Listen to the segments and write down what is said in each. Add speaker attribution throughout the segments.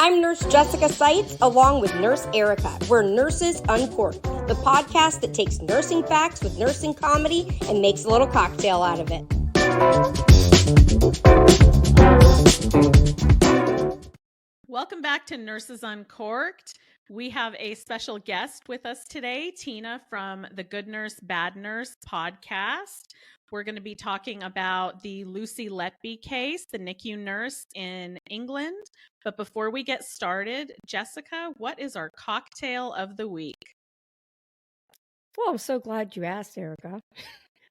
Speaker 1: I'm Nurse Jessica Seitz, along with Nurse Erica. We're Nurses Uncorked, the podcast that takes nursing facts with nursing comedy and makes a little cocktail out of it.
Speaker 2: Welcome back to Nurses Uncorked. We have a special guest with us today, Tina from the Good Nurse, Bad Nurse podcast. We're going to be talking about the Lucy Letby case, the NICU nurse in England. But before we get started, Jessica, what is our cocktail of the week?
Speaker 1: Well, I'm so glad you asked, Erica,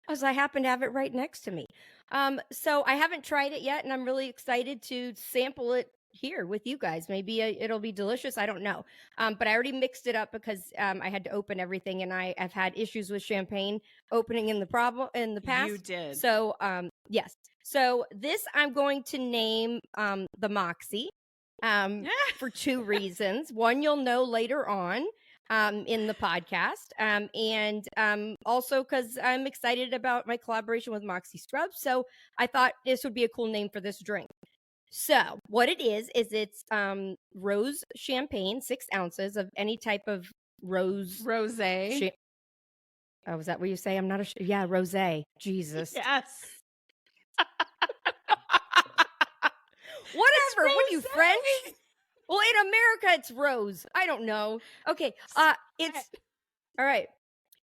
Speaker 1: because I happen to have it right next to me. So I haven't tried it yet, and I'm really excited to sample it here with you guys. Maybe it'll be delicious. I don't know. But I already mixed it up because I had to open everything, and I've had issues with champagne opening in the past.
Speaker 2: You did.
Speaker 1: So yes. So this I'm going to name the Moxie for two reasons. One, you'll know later on in the podcast, and also because I'm excited about my collaboration with Moxie Scrubs. So I thought this would be a cool name for this drink. So what it is it's rose champagne, 6 ounces of any type of
Speaker 2: Rosé.
Speaker 1: Oh, is that what you say? I'm not yeah, rosé. Jesus.
Speaker 2: Yes.
Speaker 1: Whatever. What are you, French? Well, in America, it's rose. I don't know. Okay. It's all right.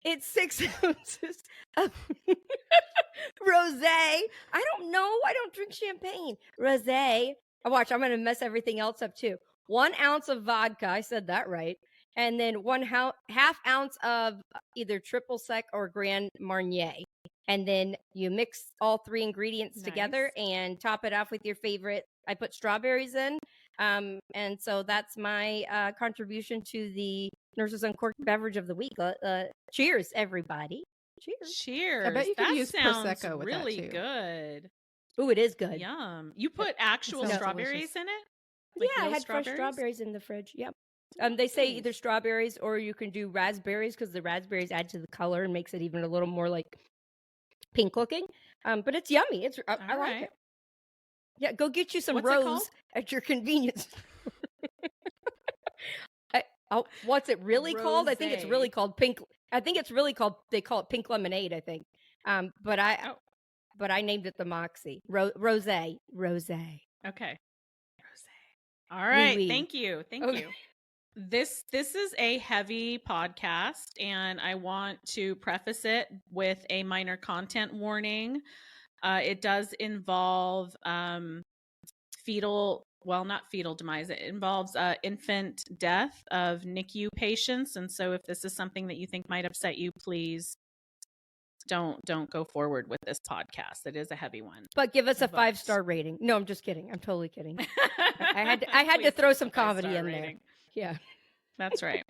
Speaker 1: It's 6 ounces of rosé. I don't know. I don't drink champagne. Rosé. Watch, I'm going to mess everything else up too. 1 ounce of vodka. I said that right. And then half ounce of either triple sec or Grand Marnier. And then you mix all 3 ingredients together and top it off with your favorite. I put strawberries in. And so that's my contribution to the Nurses Uncorked beverage of the week. Cheers, everybody.
Speaker 2: Cheers.
Speaker 3: I bet you could
Speaker 2: that
Speaker 3: use
Speaker 2: sounds
Speaker 3: Prosecco with
Speaker 2: really
Speaker 3: that too.
Speaker 2: good.
Speaker 1: Oh, it is good.
Speaker 2: Yum. You put actual strawberries
Speaker 3: delicious.
Speaker 2: in it? Like
Speaker 1: I
Speaker 2: real
Speaker 1: had fresh strawberries in the fridge. Yep. They say either strawberries or you can do raspberries because the raspberries add to the color and makes it even a little more like pink looking. But it's yummy. I like it. Yeah, go get you some rose at your convenience. What's it really called? I think it's really called pink. I think it's really called. They call it pink lemonade. I think. But I named it the Moxie Rosé.
Speaker 2: Okay. Rosé. All right.
Speaker 1: Oui.
Speaker 2: Thank you. Thank you. This is a heavy podcast, and I want to preface it with a minor content warning. It does involve not fetal demise. It involves infant death of NICU patients. And so if this is something that you think might upset you, please don't go forward with this podcast. It is a heavy one.
Speaker 1: But give us a 5-star rating. No, I'm just kidding. I'm totally kidding. I had to throw some comedy in there. Yeah.
Speaker 2: That's right.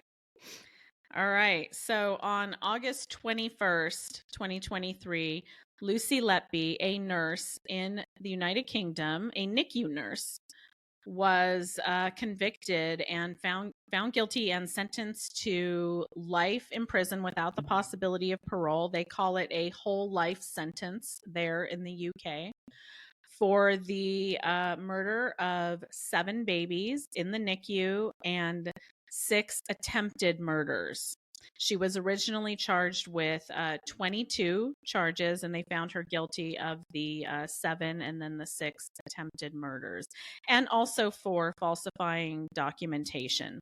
Speaker 2: All right. So on August 21st, 2023, Lucy Letby, a nurse in the United Kingdom, a NICU nurse, was convicted and found guilty and sentenced to life in prison without the possibility of parole. They call it a whole life sentence there in the UK for the murder of 7 babies in the NICU and 6 attempted murders. She was originally charged with 22 charges, and they found her guilty of the 7 and then the 6 attempted murders, and also for falsifying documentation.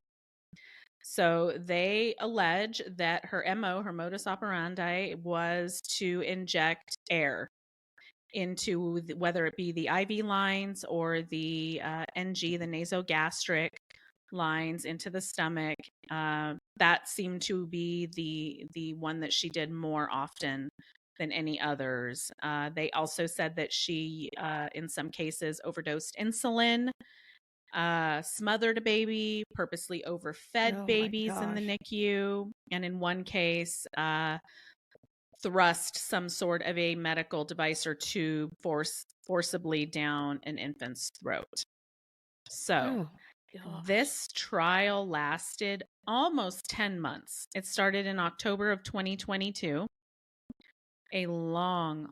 Speaker 2: So they allege that her MO, her modus operandi, was to inject air into whether it be the IV lines or the NG, the nasogastric lines into the stomach. That seemed to be the one that she did more often than any others. They also said that she, in some cases, overdosed insulin, smothered a baby, purposely overfed babies in the NICU, and in one case, thrust some sort of a medical device or tube forcibly down an infant's throat. So this trial lasted almost 10 months. It started in October of 2022. A long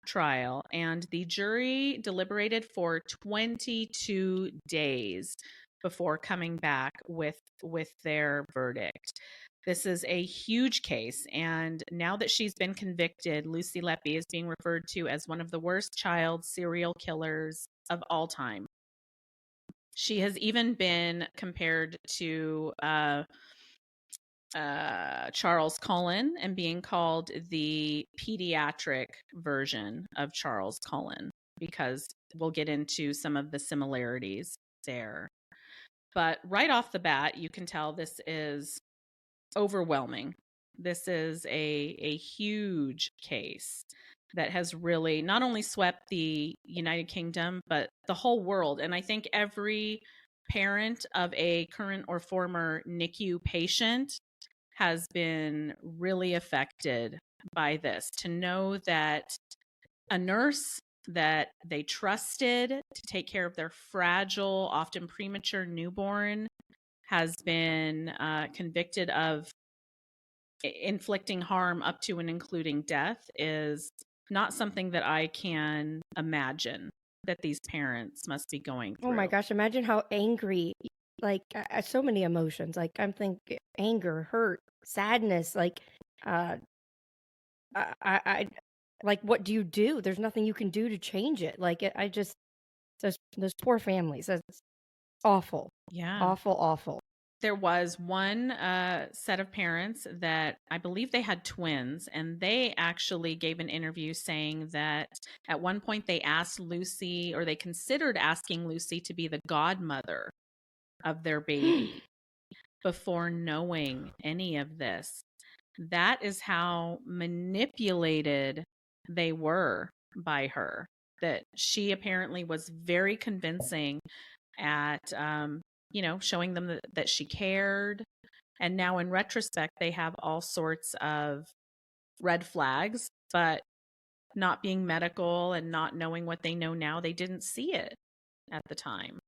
Speaker 2: trial, and the jury deliberated for 22 days before coming back with their verdict. This is a huge case, and now that she's been convicted, Lucy Letby is being referred to as one of the worst child serial killers of all time. She has even been compared to Charles Cullen and being called the pediatric version of Charles Cullen, because we'll get into some of the similarities there. But right off the bat, you can tell this is overwhelming. This is a huge case that has really not only swept the United Kingdom, but the whole world. And I think every parent of a current or former NICU patient has been really affected by this. To know that a nurse that they trusted to take care of their fragile, often premature newborn has been convicted of inflicting harm up to and including death is not something that I can imagine that these parents must be going through.
Speaker 1: Oh my gosh, imagine how angry, like so many emotions. Like I'm thinking anger, hurt, sadness, like I like, what do you do? There's nothing you can do to change it. Like I just those poor families. That's awful.
Speaker 2: Yeah.
Speaker 1: Awful.
Speaker 2: There was one set of parents that I believe they had twins, and they actually gave an interview saying that at one point they asked Lucy, or they considered asking Lucy to be the godmother of their baby before knowing any of this. That is how manipulated they were by her, that she apparently was very convincing at showing them that she cared. And now in retrospect, they have all sorts of red flags, but not being medical and not knowing what they know now, they didn't see it at the time.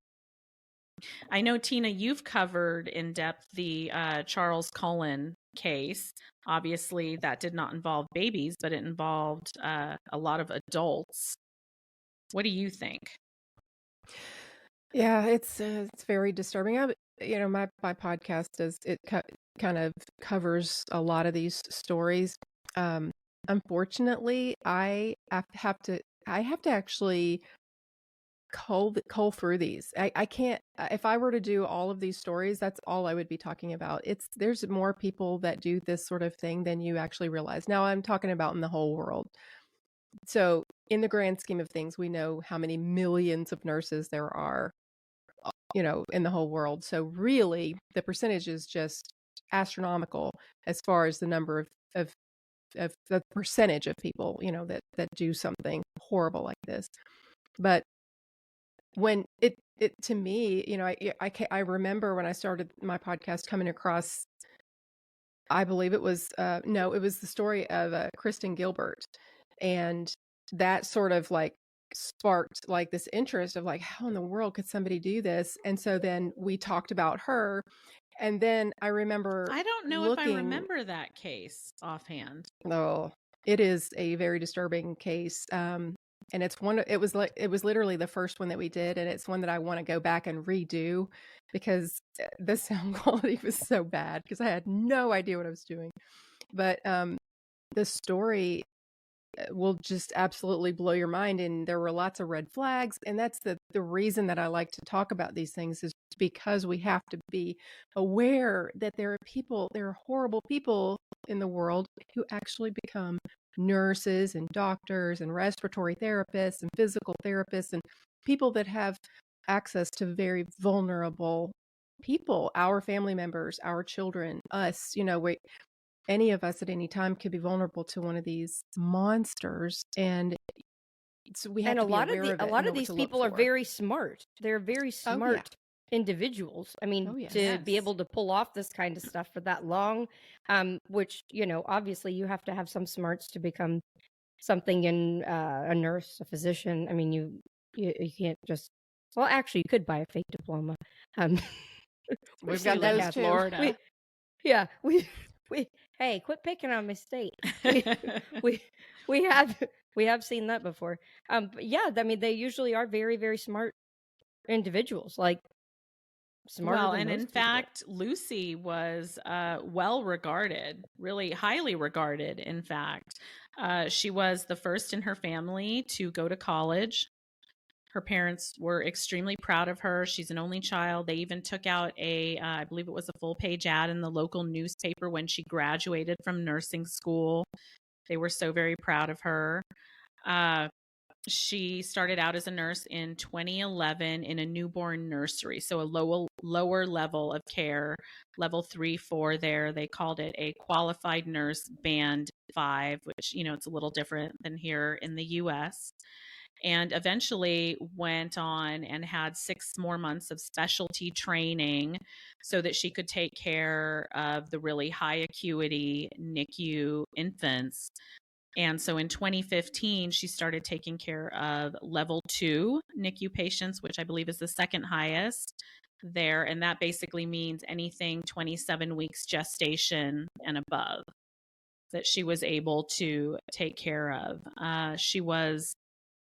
Speaker 2: I know, Tina, you've covered in depth the Charles Cullen case. Obviously, that did not involve babies, but it involved a lot of adults. What do you think?
Speaker 3: Yeah, it's very disturbing. My podcast kind of covers a lot of these stories. Unfortunately, I have to actually cull through these. I can't. If I were to do all of these stories, that's all I would be talking about. There's more people that do this sort of thing than you actually realize. Now I'm talking about in the whole world. So in the grand scheme of things, we know how many millions of nurses there are, in the whole world. So really, the percentage is just astronomical as far as the number of the percentage of people, that do something horrible like this. But when it to me, I remember when I started my podcast coming across, I believe it was it was the story of Kristen Gilbert, and that sort of like sparked like this interest of like, how in the world could somebody do this? And so then we talked about her, and then I remember
Speaker 2: I don't know if I remember that case offhand.
Speaker 3: Oh, it is a very disturbing case. And it was literally the first one that we did, and it's one that I want to go back and redo because the sound quality was so bad because I had no idea what I was doing. But the story will just absolutely blow your mind, and there were lots of red flags, and that's the reason that I like to talk about these things, is because we have to be aware that there are horrible people in the world who actually become nurses and doctors and respiratory therapists and physical therapists and people that have access to very vulnerable people, our family members, our children, us. Any of us at any time could be vulnerable to one of these monsters, and so we have to be aware of it.
Speaker 1: A lot of these people are very smart. They're very smart individuals. I mean, to be able to pull off this kind of stuff for that long, which, obviously you have to have some smarts to become something in a nurse, a physician. I mean, you can't just, well, actually you could buy a fake diploma.
Speaker 3: We've got those too.
Speaker 2: Florida.
Speaker 1: We hey, quit picking on my state. We have We have seen that before. But yeah, I mean, they usually are very, very smart individuals, like smarter
Speaker 2: Well,
Speaker 1: than
Speaker 2: and in
Speaker 1: most people.
Speaker 2: fact, Lucy was well regarded, really highly regarded, in fact. She was the first in her family to go to college. Her parents were extremely proud of her. She's an only child. They even took out I believe it was a full page ad in the local newspaper when she graduated from nursing school. They were so very proud of her. She started out as a nurse in 2011 in a newborn nursery, so a lower level of care, level 3, 4 there. They called it a qualified nurse band 5, which, it's a little different than here in the US. And eventually went on and had 6 more months of specialty training so that she could take care of the really high acuity NICU infants. And so in 2015, she started taking care of level 2 NICU patients, which I believe is the second highest there. And that basically means anything 27 weeks gestation and above that she was able to take care of. She was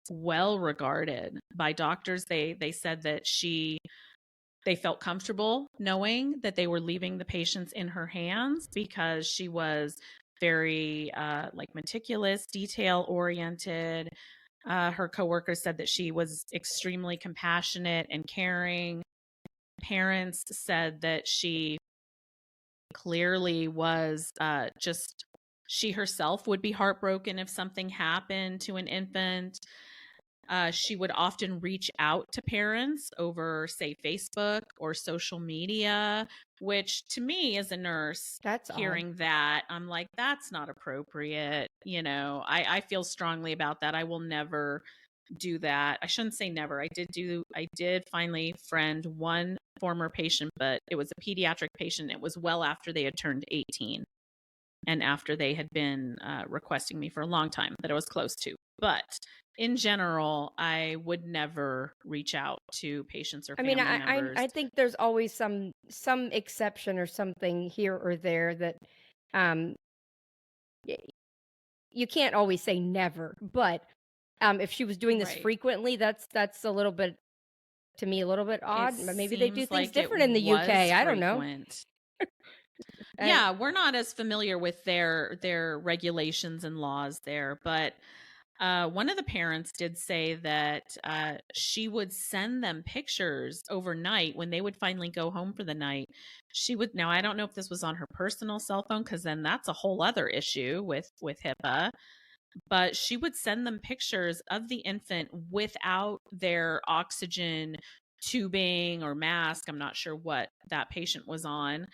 Speaker 2: well regarded by doctors. They said that they felt comfortable knowing that they were leaving the patients in her hands because she was very meticulous, detail oriented. Her coworkers said that she was extremely compassionate and caring. Parents said that she clearly was she herself would be heartbroken if something happened to an infant. She would often reach out to parents over, say, Facebook or social media, which to me as a nurse,
Speaker 1: That's
Speaker 2: hearing that, I'm like, that's not appropriate. I feel strongly about that. I will never do that. I shouldn't say never. I did finally friend one former patient, but it was a pediatric patient. It was well after they had turned 18 and after they had been requesting me for a long time that I was close to. But in general, I would never reach out to patients or family members.
Speaker 1: I think there's always some exception or something here or there that you can't always say never. But if she was doing this
Speaker 2: Right.
Speaker 1: frequently, that's a little bit, to me, a little bit odd. Maybe they do
Speaker 2: seems
Speaker 1: things
Speaker 2: like
Speaker 1: different in the UK. I don't know.
Speaker 2: Yeah, we're not as familiar with their regulations and laws there, but one of the parents did say that she would send them pictures overnight when they would finally go home for the night. Now I don't know if this was on her personal cell phone, because then that's a whole other issue with HIPAA, but she would send them pictures of the infant without their oxygen tubing or mask. I'm not sure what that patient was on.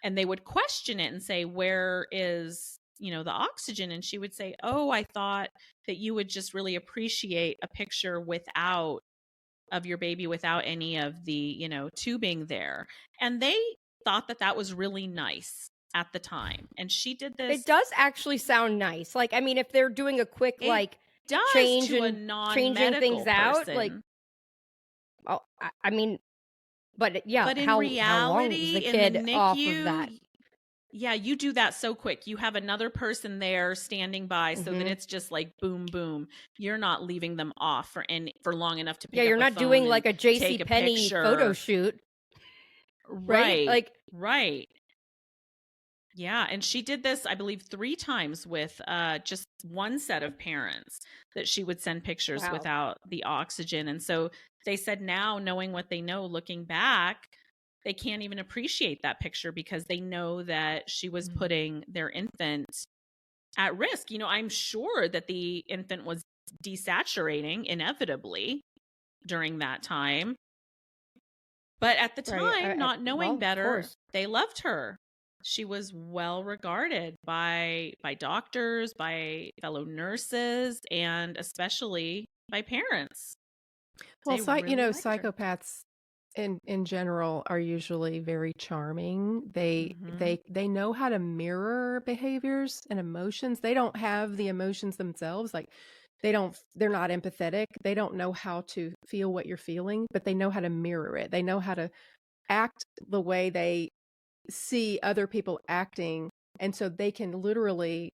Speaker 2: And they would question it and say, where is, the oxygen? And she would say, oh, I thought that you would just really appreciate a picture of your baby without any of the, tubing there. And they thought that was really nice at the time. And she did this.
Speaker 1: It does actually sound nice. Like, I mean, if they're doing a quick change
Speaker 2: to a
Speaker 1: and
Speaker 2: non-medical
Speaker 1: changing things out,
Speaker 2: person.
Speaker 1: I mean, but yeah,
Speaker 2: but in
Speaker 1: how
Speaker 2: reality,
Speaker 1: long was the kid
Speaker 2: in the NICU,
Speaker 1: off of that?
Speaker 2: Yeah, you do that so quick. You have another person there standing by so that it's just like boom, boom. You're not leaving them off for long enough to pick up
Speaker 1: you're
Speaker 2: a
Speaker 1: not
Speaker 2: phone
Speaker 1: doing
Speaker 2: and
Speaker 1: like a
Speaker 2: take a
Speaker 1: JCPenney
Speaker 2: picture.
Speaker 1: photo shoot. Right?
Speaker 2: Right. Yeah, and she did this, I believe, 3 times with just one set of parents that she would send pictures without the oxygen. And so they said now, knowing what they know, looking back, they can't even appreciate that picture because they know that she was putting their infant at risk. I'm sure that the infant was desaturating inevitably during that time. But at the time, not knowing better, they loved her. She was well regarded by doctors, by fellow nurses, and especially by parents.
Speaker 3: Well, psychopaths in general are usually very charming. They know how to mirror behaviors and emotions. They don't have the emotions themselves. Like they're not empathetic. They don't know how to feel what you're feeling, but they know how to mirror it. They know how to act the way they see other people acting. And so they can literally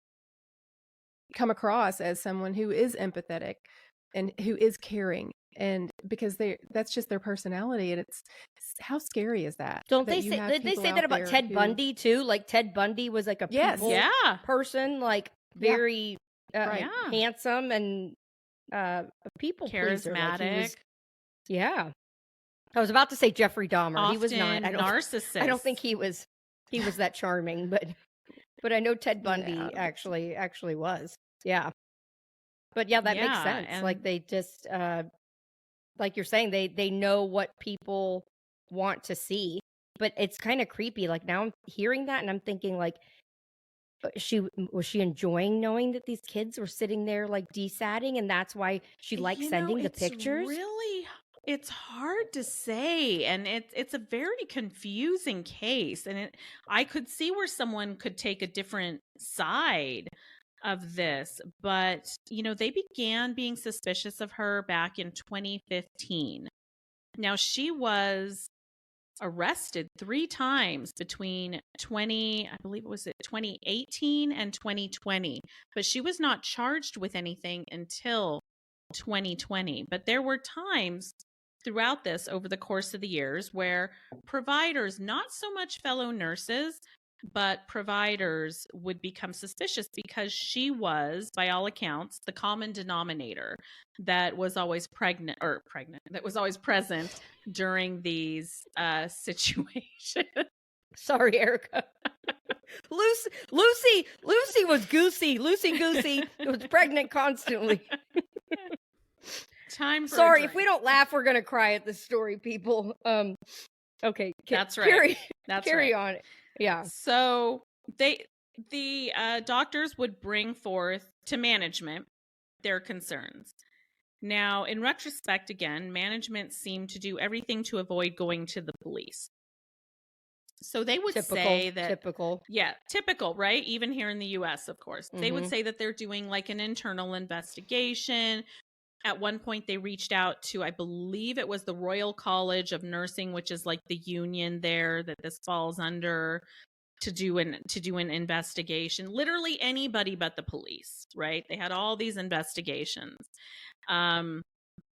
Speaker 3: come across as someone who is empathetic and who is caring, and because that's just their personality, and it's how scary is that?
Speaker 1: Don't
Speaker 3: That
Speaker 1: they
Speaker 3: you
Speaker 1: say
Speaker 3: have
Speaker 1: did they
Speaker 3: people
Speaker 1: say that
Speaker 3: out
Speaker 1: about
Speaker 3: there
Speaker 1: Ted
Speaker 3: who
Speaker 1: Bundy too? Like Ted Bundy was like a
Speaker 3: Yes.
Speaker 1: people
Speaker 2: Yeah.
Speaker 1: person, like
Speaker 3: Yeah.
Speaker 1: very
Speaker 3: Right.
Speaker 2: Yeah.
Speaker 1: handsome and a people pleaser. Like he was,
Speaker 2: Charismatic,
Speaker 1: yeah. I was about to say Jeffrey Dahmer. He was not.
Speaker 2: often narcissist.
Speaker 1: I don't think he was that charming, but I know Ted
Speaker 3: Yeah, I
Speaker 1: Bundy
Speaker 3: don't think so.
Speaker 1: actually was. Yeah. But yeah, that makes
Speaker 2: Yeah,
Speaker 1: sense. Like
Speaker 2: and
Speaker 1: they just like you're saying, they know what people want to see. But it's kind of creepy. Like now I'm hearing that and I'm thinking like was she enjoying knowing that these kids were sitting there like desatting and that's why she liked sending the pictures?
Speaker 2: it's hard to say, and it's a very confusing case, and I could see where someone could take a different side of this, but they began being suspicious of her back in 2015. Now, she was arrested 3 times between 2018 and 2020, but she was not charged with anything until 2020. But there were times throughout this over the course of the years where providers, not so much fellow nurses, but providers would become suspicious because she was, by all accounts, the common denominator that was always that was always present during these situations.
Speaker 1: Sorry, Erica. Lucy was goosey. Lucy Goosey was pregnant constantly.
Speaker 2: Time for a
Speaker 1: Sorry, if
Speaker 2: drink.
Speaker 1: we don't laugh, we're gonna cry at this story, people. Okay,
Speaker 2: That's right.
Speaker 1: Carry on. Yeah.
Speaker 2: So the doctors would bring forth to management their concerns. Now, in retrospect, again, management seemed to do everything to avoid going to the police. So they would say that
Speaker 1: typical.
Speaker 2: Yeah, typical, right? Even here in the US, of course. They would say that they're doing like an internal investigation. At one point they reached out to, I believe it was the Royal College of Nursing, which is like the union there that this falls under, to do an investigation. Literally anybody but the police, right? They had all these investigations. And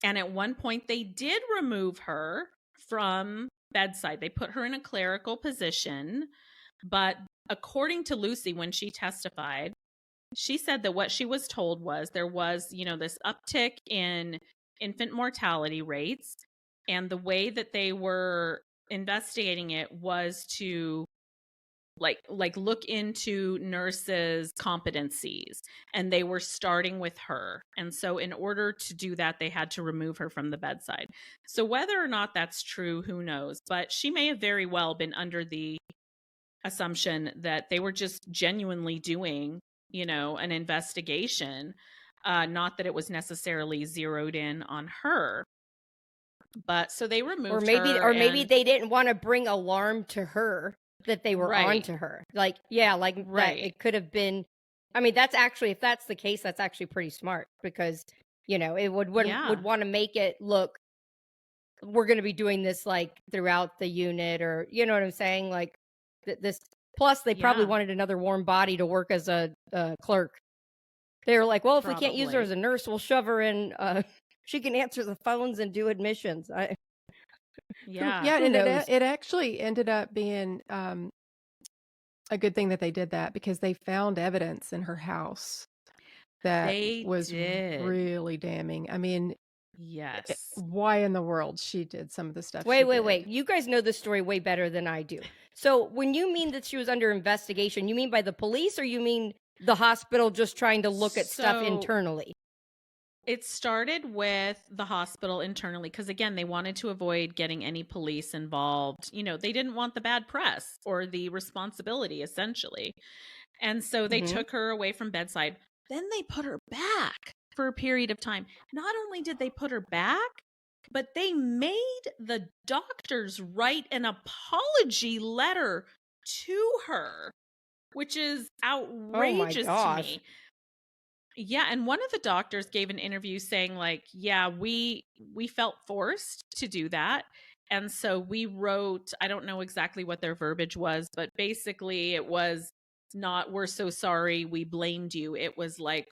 Speaker 2: at one point they did remove her from bedside. They put her in a clerical position, but according to Lucy, when she testified, she said that what she was told was there was, this uptick in infant mortality rates, and the way that they were investigating it was to like look into nurses' competencies, and they were starting with her. And so in order to do that, they had to remove her from the bedside. So whether or not that's true, who knows? But she may have very well been under the assumption that they were just genuinely doing, an investigation, not that it was necessarily zeroed in on her. But so they removed her.
Speaker 1: Or maybe they didn't want to bring alarm to her that they were on to her. Like, yeah, like
Speaker 2: right.
Speaker 1: That it could have been. I mean, that's actually, if that's the case, that's actually pretty smart, because it would want to make it look, we're going to be doing this like throughout the unit, or you know what I'm saying, like this. Plus, they probably wanted another warm body to work as a clerk. They were like, well, if we can't use her as a nurse, we'll shove her in. She can answer the phones and do admissions.
Speaker 3: Yeah, and it actually ended up being a good thing that they did that, because they found evidence in her house that was really damning. I mean,
Speaker 2: yes.
Speaker 3: Why in the world she did some of the stuff?
Speaker 1: Wait. You guys know this story way better than I do. So when you mean that she was under investigation, you mean by the police, or you mean the hospital just trying to look at stuff internally?
Speaker 2: It started with the hospital internally, because again, they wanted to avoid getting any police involved. They didn't want the bad press or the responsibility, essentially. And so they took her away from bedside. Then they put her back for a period of time. Not only did they put her back, but they made the doctors write an apology letter to her, which is outrageous to me. Yeah, and one of the doctors gave an interview saying like, yeah, we felt forced to do that. And so we wrote, I don't know exactly what their verbiage was, but basically it was not, we're so sorry, we blamed you. It was like,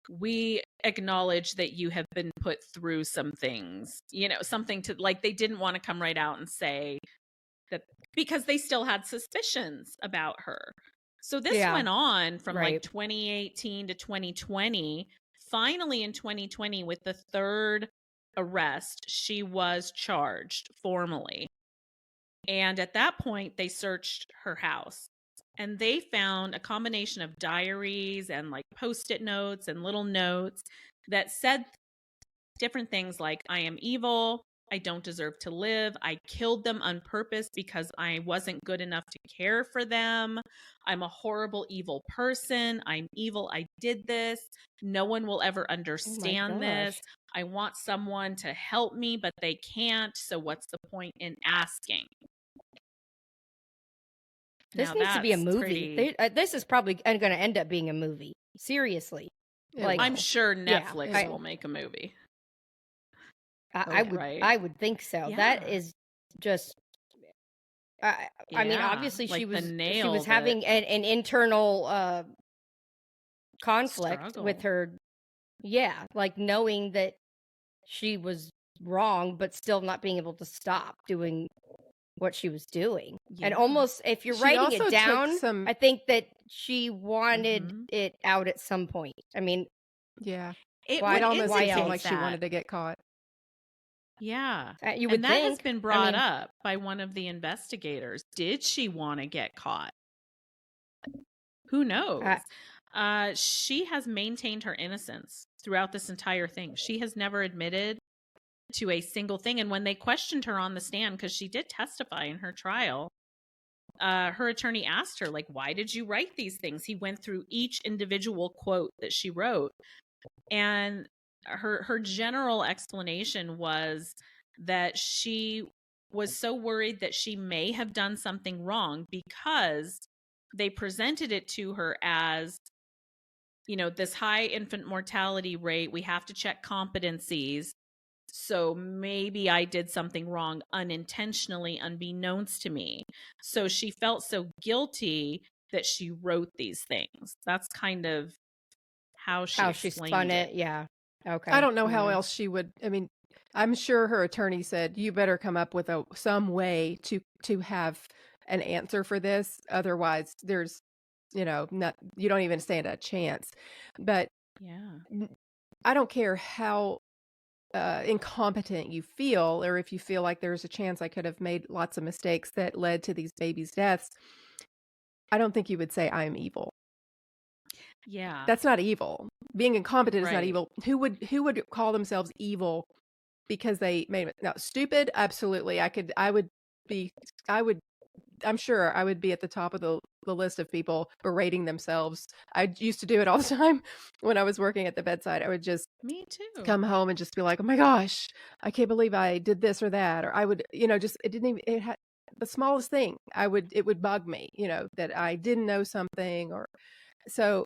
Speaker 2: we acknowledge that you have been put through some things, something to like, they didn't want to come right out and say that because they still had suspicions about her. So this went on from like 2018 to 2020. Finally, in 2020, with the third arrest, she was charged formally. And at that point, they searched her house and they found a combination of diaries and like Post-it notes and little notes that said different things like, I am evil, I don't deserve to live, I killed them on purpose because I wasn't good enough to care for them, I'm a horrible, evil person, I'm evil, I did this, no one will ever understand this, I want someone to help me, but they can't, so what's the point in asking?
Speaker 1: This needs to be a movie. This is probably going to end up being a movie. Seriously.
Speaker 2: Like, I'm sure Netflix will make a movie.
Speaker 1: I would think so. Yeah. That is just I mean, obviously like she was having an internal conflict struggle with her. Yeah, like knowing that she was wrong but still not being able to stop doing what she was doing. And almost, if you're writing it down, I think that she wanted it out at some point. I mean,
Speaker 3: it almost seemed like she wanted to get caught.
Speaker 2: Yeah.
Speaker 1: You would
Speaker 2: and that
Speaker 1: think,
Speaker 2: has been brought up by one of the investigators. Did she want to get caught? Who knows? She has maintained her innocence throughout this entire thing. She has never admitted to a single thing. And when they questioned her on the stand, because she did testify in her trial, her attorney asked her, like, why did you write these things? He went through each individual quote that she wrote. And her general explanation was that she was so worried that she may have done something wrong because they presented it to her as, this high infant mortality rate, we have to check competencies. So maybe I did something wrong unintentionally, unbeknownst to me. So she felt so guilty that she wrote these things. That's kind of how she
Speaker 1: spun it. Yeah. Okay.
Speaker 3: I don't know how else she would. I mean, I'm sure her attorney said, you better come up with some way to have an answer for this. Otherwise, there's, you don't even stand a chance. But I don't care how incompetent you feel, or if you feel like there's a chance I could have made lots of mistakes that led to these babies' deaths. I don't think you would say I am evil.
Speaker 2: Yeah.
Speaker 3: That's not evil. Being incompetent is not evil. Who would call themselves evil because they made it? No, stupid? Absolutely. I'm sure I would be at the top of the list of people berating themselves. I used to do it all the time when I was working at the bedside. I would just come home and just be like, oh my gosh, I can't believe I did this or that. Or I would, it had the smallest thing. It would bug me, that I didn't know something. Or so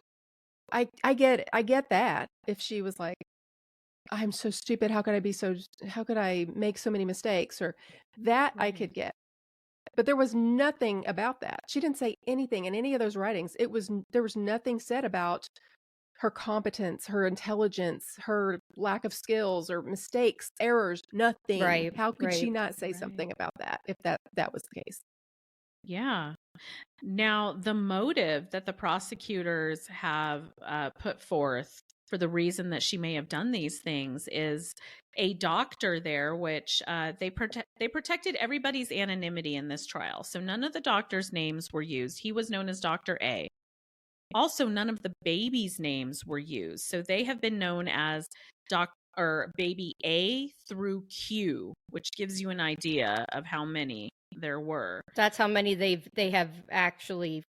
Speaker 3: I get it. I get that. If she was like, I'm so stupid, how could I make so many mistakes, or that I could get. But there was nothing about that. She didn't say anything in any of those writings. There was nothing said about her competence, her intelligence, her lack of skills or mistakes, errors, nothing.
Speaker 1: Right.
Speaker 3: How could she not say something about that if that was the case?
Speaker 2: Yeah. Now, the motive that the prosecutors have put forth for the reason that she may have done these things is a doctor there, which they protected everybody's anonymity in this trial. So none of the doctors' names were used. He was known as Dr. A. Also, none of the babies' names were used. So they have been known as baby A through Q, which gives you an idea of how many there were.
Speaker 1: That's how many they have actually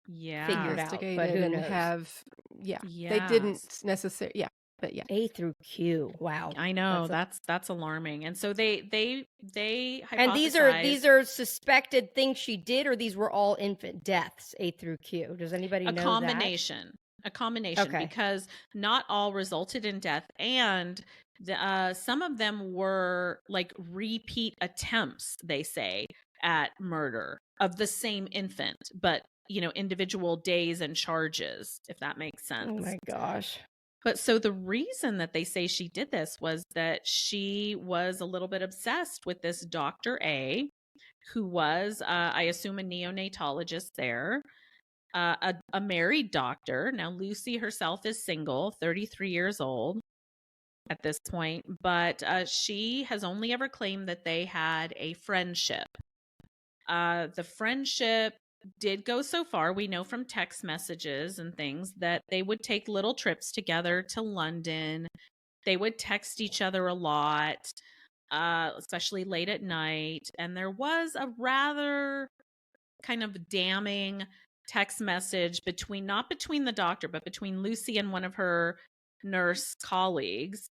Speaker 1: figured out. But who knows?
Speaker 3: They didn't necessarily. But yeah,
Speaker 1: A through Q. Wow,
Speaker 2: I know that's alarming. And so they hypothesized.
Speaker 1: And these are suspected things she did, or these were all infant deaths. A through Q. Does anybody know that?
Speaker 2: A combination, because not all resulted in death, and some of them were like repeat attempts, they say, at murder of the same infant, but individual days and charges, if that makes sense.
Speaker 1: Oh my gosh.
Speaker 2: But so the reason that they say she did this was that she was a little bit obsessed with this Dr. A, who was, I assume, a neonatologist there, a married doctor. Now, Lucy herself is single, 33 years old at this point, but she has only ever claimed that they had a friendship. The friendship did go so far, we know from text messages and things, that they would take little trips together to London. They would text each other a lot, especially late at night. And there was a rather kind of damning text message not between the doctor, but between Lucy and one of her nurse colleagues,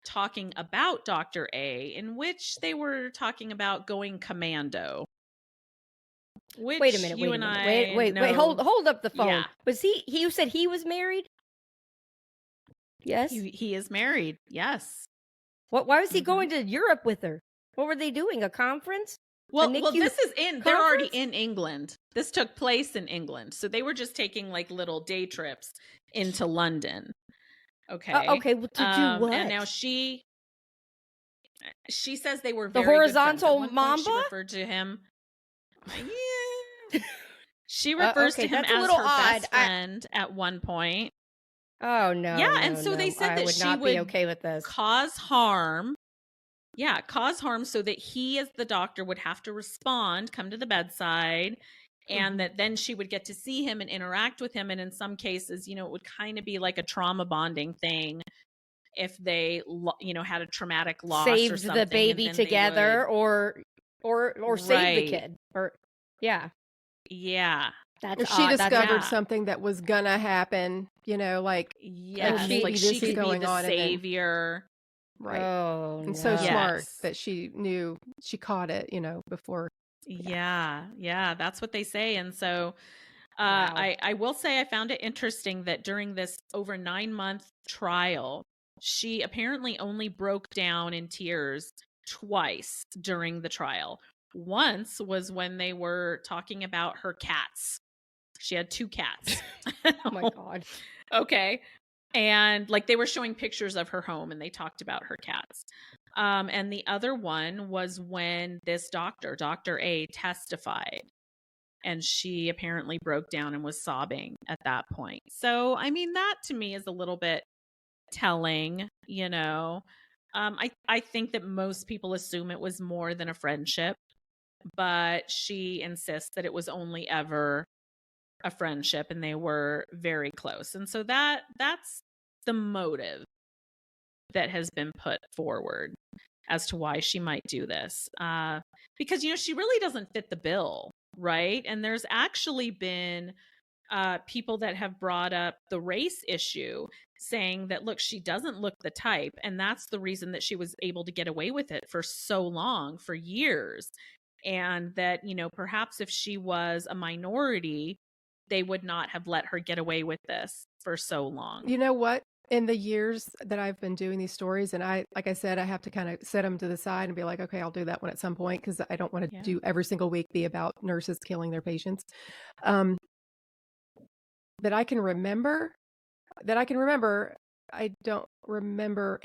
Speaker 2: talking about Dr. A, in which they were talking about going commando. Which
Speaker 1: Wait a minute. Wait. Hold up the phone.
Speaker 2: Yeah.
Speaker 1: Was he? You said he was married? Yes.
Speaker 2: He is married. Yes.
Speaker 1: Why was he going to Europe with her? What were they doing? A conference?
Speaker 2: Well,
Speaker 1: NICU
Speaker 2: this is they're already
Speaker 1: conference?
Speaker 2: in England. This took place in England. So they were just taking like little day trips into London. Okay.
Speaker 1: Okay. Well, to do what?
Speaker 2: And now she says they were
Speaker 1: The
Speaker 2: very good friends.
Speaker 1: horizontal
Speaker 2: At one point, she
Speaker 1: mamba?
Speaker 2: referred to him. Yeah. She refers
Speaker 1: okay,
Speaker 2: to him
Speaker 1: that's a
Speaker 2: as
Speaker 1: little
Speaker 2: her
Speaker 1: odd.
Speaker 2: best friend at one point.
Speaker 1: Oh no.
Speaker 2: Yeah,
Speaker 1: no,
Speaker 2: and so they
Speaker 1: no.
Speaker 2: said
Speaker 1: I
Speaker 2: that
Speaker 1: would
Speaker 2: she
Speaker 1: not
Speaker 2: would
Speaker 1: be okay with this.
Speaker 2: cause harm. Yeah, cause harm so that he, as the doctor, would have to respond, come to the bedside, and that then she would get to see him and interact with him. And in some cases, it would kind of be like a trauma bonding thing if they, had a traumatic loss or
Speaker 1: Saved
Speaker 2: something.
Speaker 1: the
Speaker 2: and
Speaker 1: baby
Speaker 2: then they
Speaker 1: together,
Speaker 2: would-
Speaker 1: or save the
Speaker 2: Right.
Speaker 1: kid, or yeah.
Speaker 2: Yeah.
Speaker 1: That's
Speaker 3: She
Speaker 1: odd.
Speaker 3: discovered
Speaker 2: yeah.
Speaker 3: something that was gonna happen, like
Speaker 2: Yes,
Speaker 3: maybe
Speaker 2: like
Speaker 3: this
Speaker 2: she
Speaker 3: is
Speaker 2: could
Speaker 3: going
Speaker 2: be the
Speaker 3: on, and then-
Speaker 2: savior.
Speaker 3: right.
Speaker 1: Oh,
Speaker 3: And so
Speaker 1: no.
Speaker 3: smart
Speaker 2: Yes.
Speaker 3: that she knew, she caught it, before.
Speaker 2: Yeah, that's what they say. And so
Speaker 1: Wow.
Speaker 2: I will say I found it interesting that during this over 9-month trial, she apparently only broke down in tears twice during the trial. Once was when they were talking about her cats. She had 2 cats.
Speaker 1: Oh my God.
Speaker 2: Okay. And like they were showing pictures of her home and they talked about her cats. And the other one was when this Dr. A, testified, and she apparently broke down and was sobbing at that point. So, I mean, that to me is a little bit telling, I think that most people assume it was more than a friendship, but she insists that it was only ever a friendship and they were very close. And so that's the motive that has been put forward as to why she might do this. Because, she really doesn't fit the bill, right? And there's actually been people that have brought up the race issue, saying that, look, she doesn't look the type. And that's the reason that she was able to get away with it for so long, for years. And that, perhaps if she was a minority, they would not have let her get away with this for so long.
Speaker 3: You know what? In the years that I've been doing these stories, and like I said, I have to kind of set them to the side and be like, okay, I'll do that one at some point, because I don't want to do every single week be about nurses killing their patients. That I can remember, I don't remember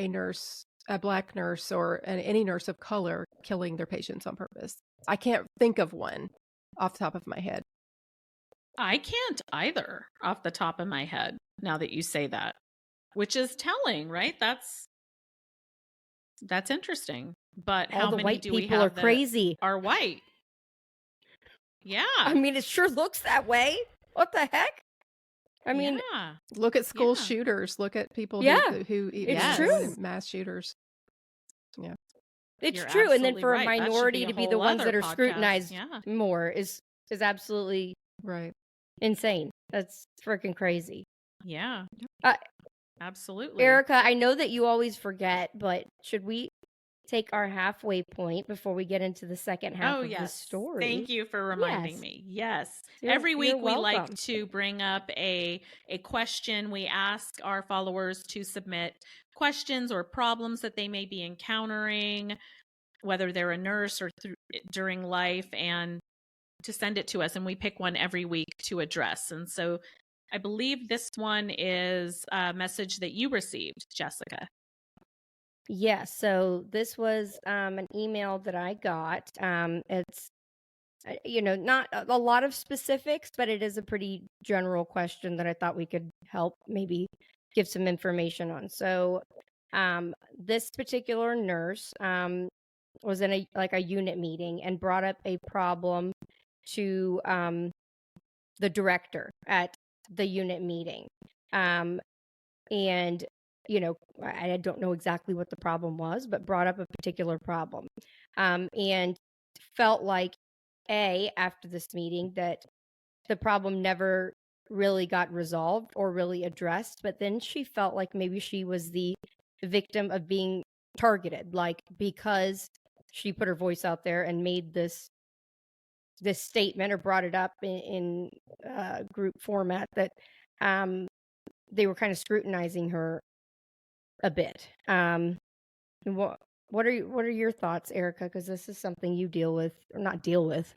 Speaker 3: a Black nurse or any nurse of color killing their patients on purpose. I can't think of one off the top of my head.
Speaker 2: I can't either off the top of my head, now that you say that, which is telling, right? That's interesting. But
Speaker 1: All
Speaker 2: how
Speaker 1: the
Speaker 2: many
Speaker 1: white
Speaker 2: do we
Speaker 1: people
Speaker 2: have
Speaker 1: are
Speaker 2: that
Speaker 1: crazy.
Speaker 2: are white? Yeah.
Speaker 1: I mean, it sure looks that way. What the heck? I mean,
Speaker 2: yeah.
Speaker 3: Look at school shooters. Look at people who
Speaker 1: it's true.
Speaker 3: mass shooters. Yeah,
Speaker 1: it's
Speaker 2: You're
Speaker 1: true. And then
Speaker 2: absolutely
Speaker 1: for
Speaker 2: right.
Speaker 1: a
Speaker 2: That should
Speaker 1: minority
Speaker 2: be a
Speaker 1: to be the
Speaker 2: whole
Speaker 1: ones
Speaker 2: other
Speaker 1: that are
Speaker 2: podcast.
Speaker 1: scrutinized
Speaker 2: Yeah.
Speaker 1: more is absolutely
Speaker 3: right.
Speaker 1: insane. That's freaking crazy.
Speaker 2: Yeah. Absolutely.
Speaker 1: Erica, I know that you always forget, but should we take our halfway point before we get into the second half of the story?
Speaker 2: Thank you for reminding
Speaker 1: Yes.
Speaker 2: me. Yes.
Speaker 1: You're
Speaker 2: Every week we like
Speaker 1: welcome.
Speaker 2: to bring up a question. We ask our followers to submit questions or problems that they may be encountering, whether they're a nurse or during life, and to send it to us. And we pick one every week to address. And so I believe this one is a message that you received, Jessica.
Speaker 1: Yeah, so this was an email that I got. It's not a lot of specifics, but it is a pretty general question that I thought we could help maybe give some information on. So, this particular nurse was in a unit meeting and brought up a problem to the director at the unit meeting. And I don't know exactly what the problem was, but brought up a particular problem, and felt like after this meeting that the problem never really got resolved or really addressed. But then she felt like maybe she was the victim of being targeted, like because she put her voice out there and made this statement or brought it up in group format, that they were kind of scrutinizing her a bit. What are your thoughts, Erica? Because this is something you deal with, or not deal with.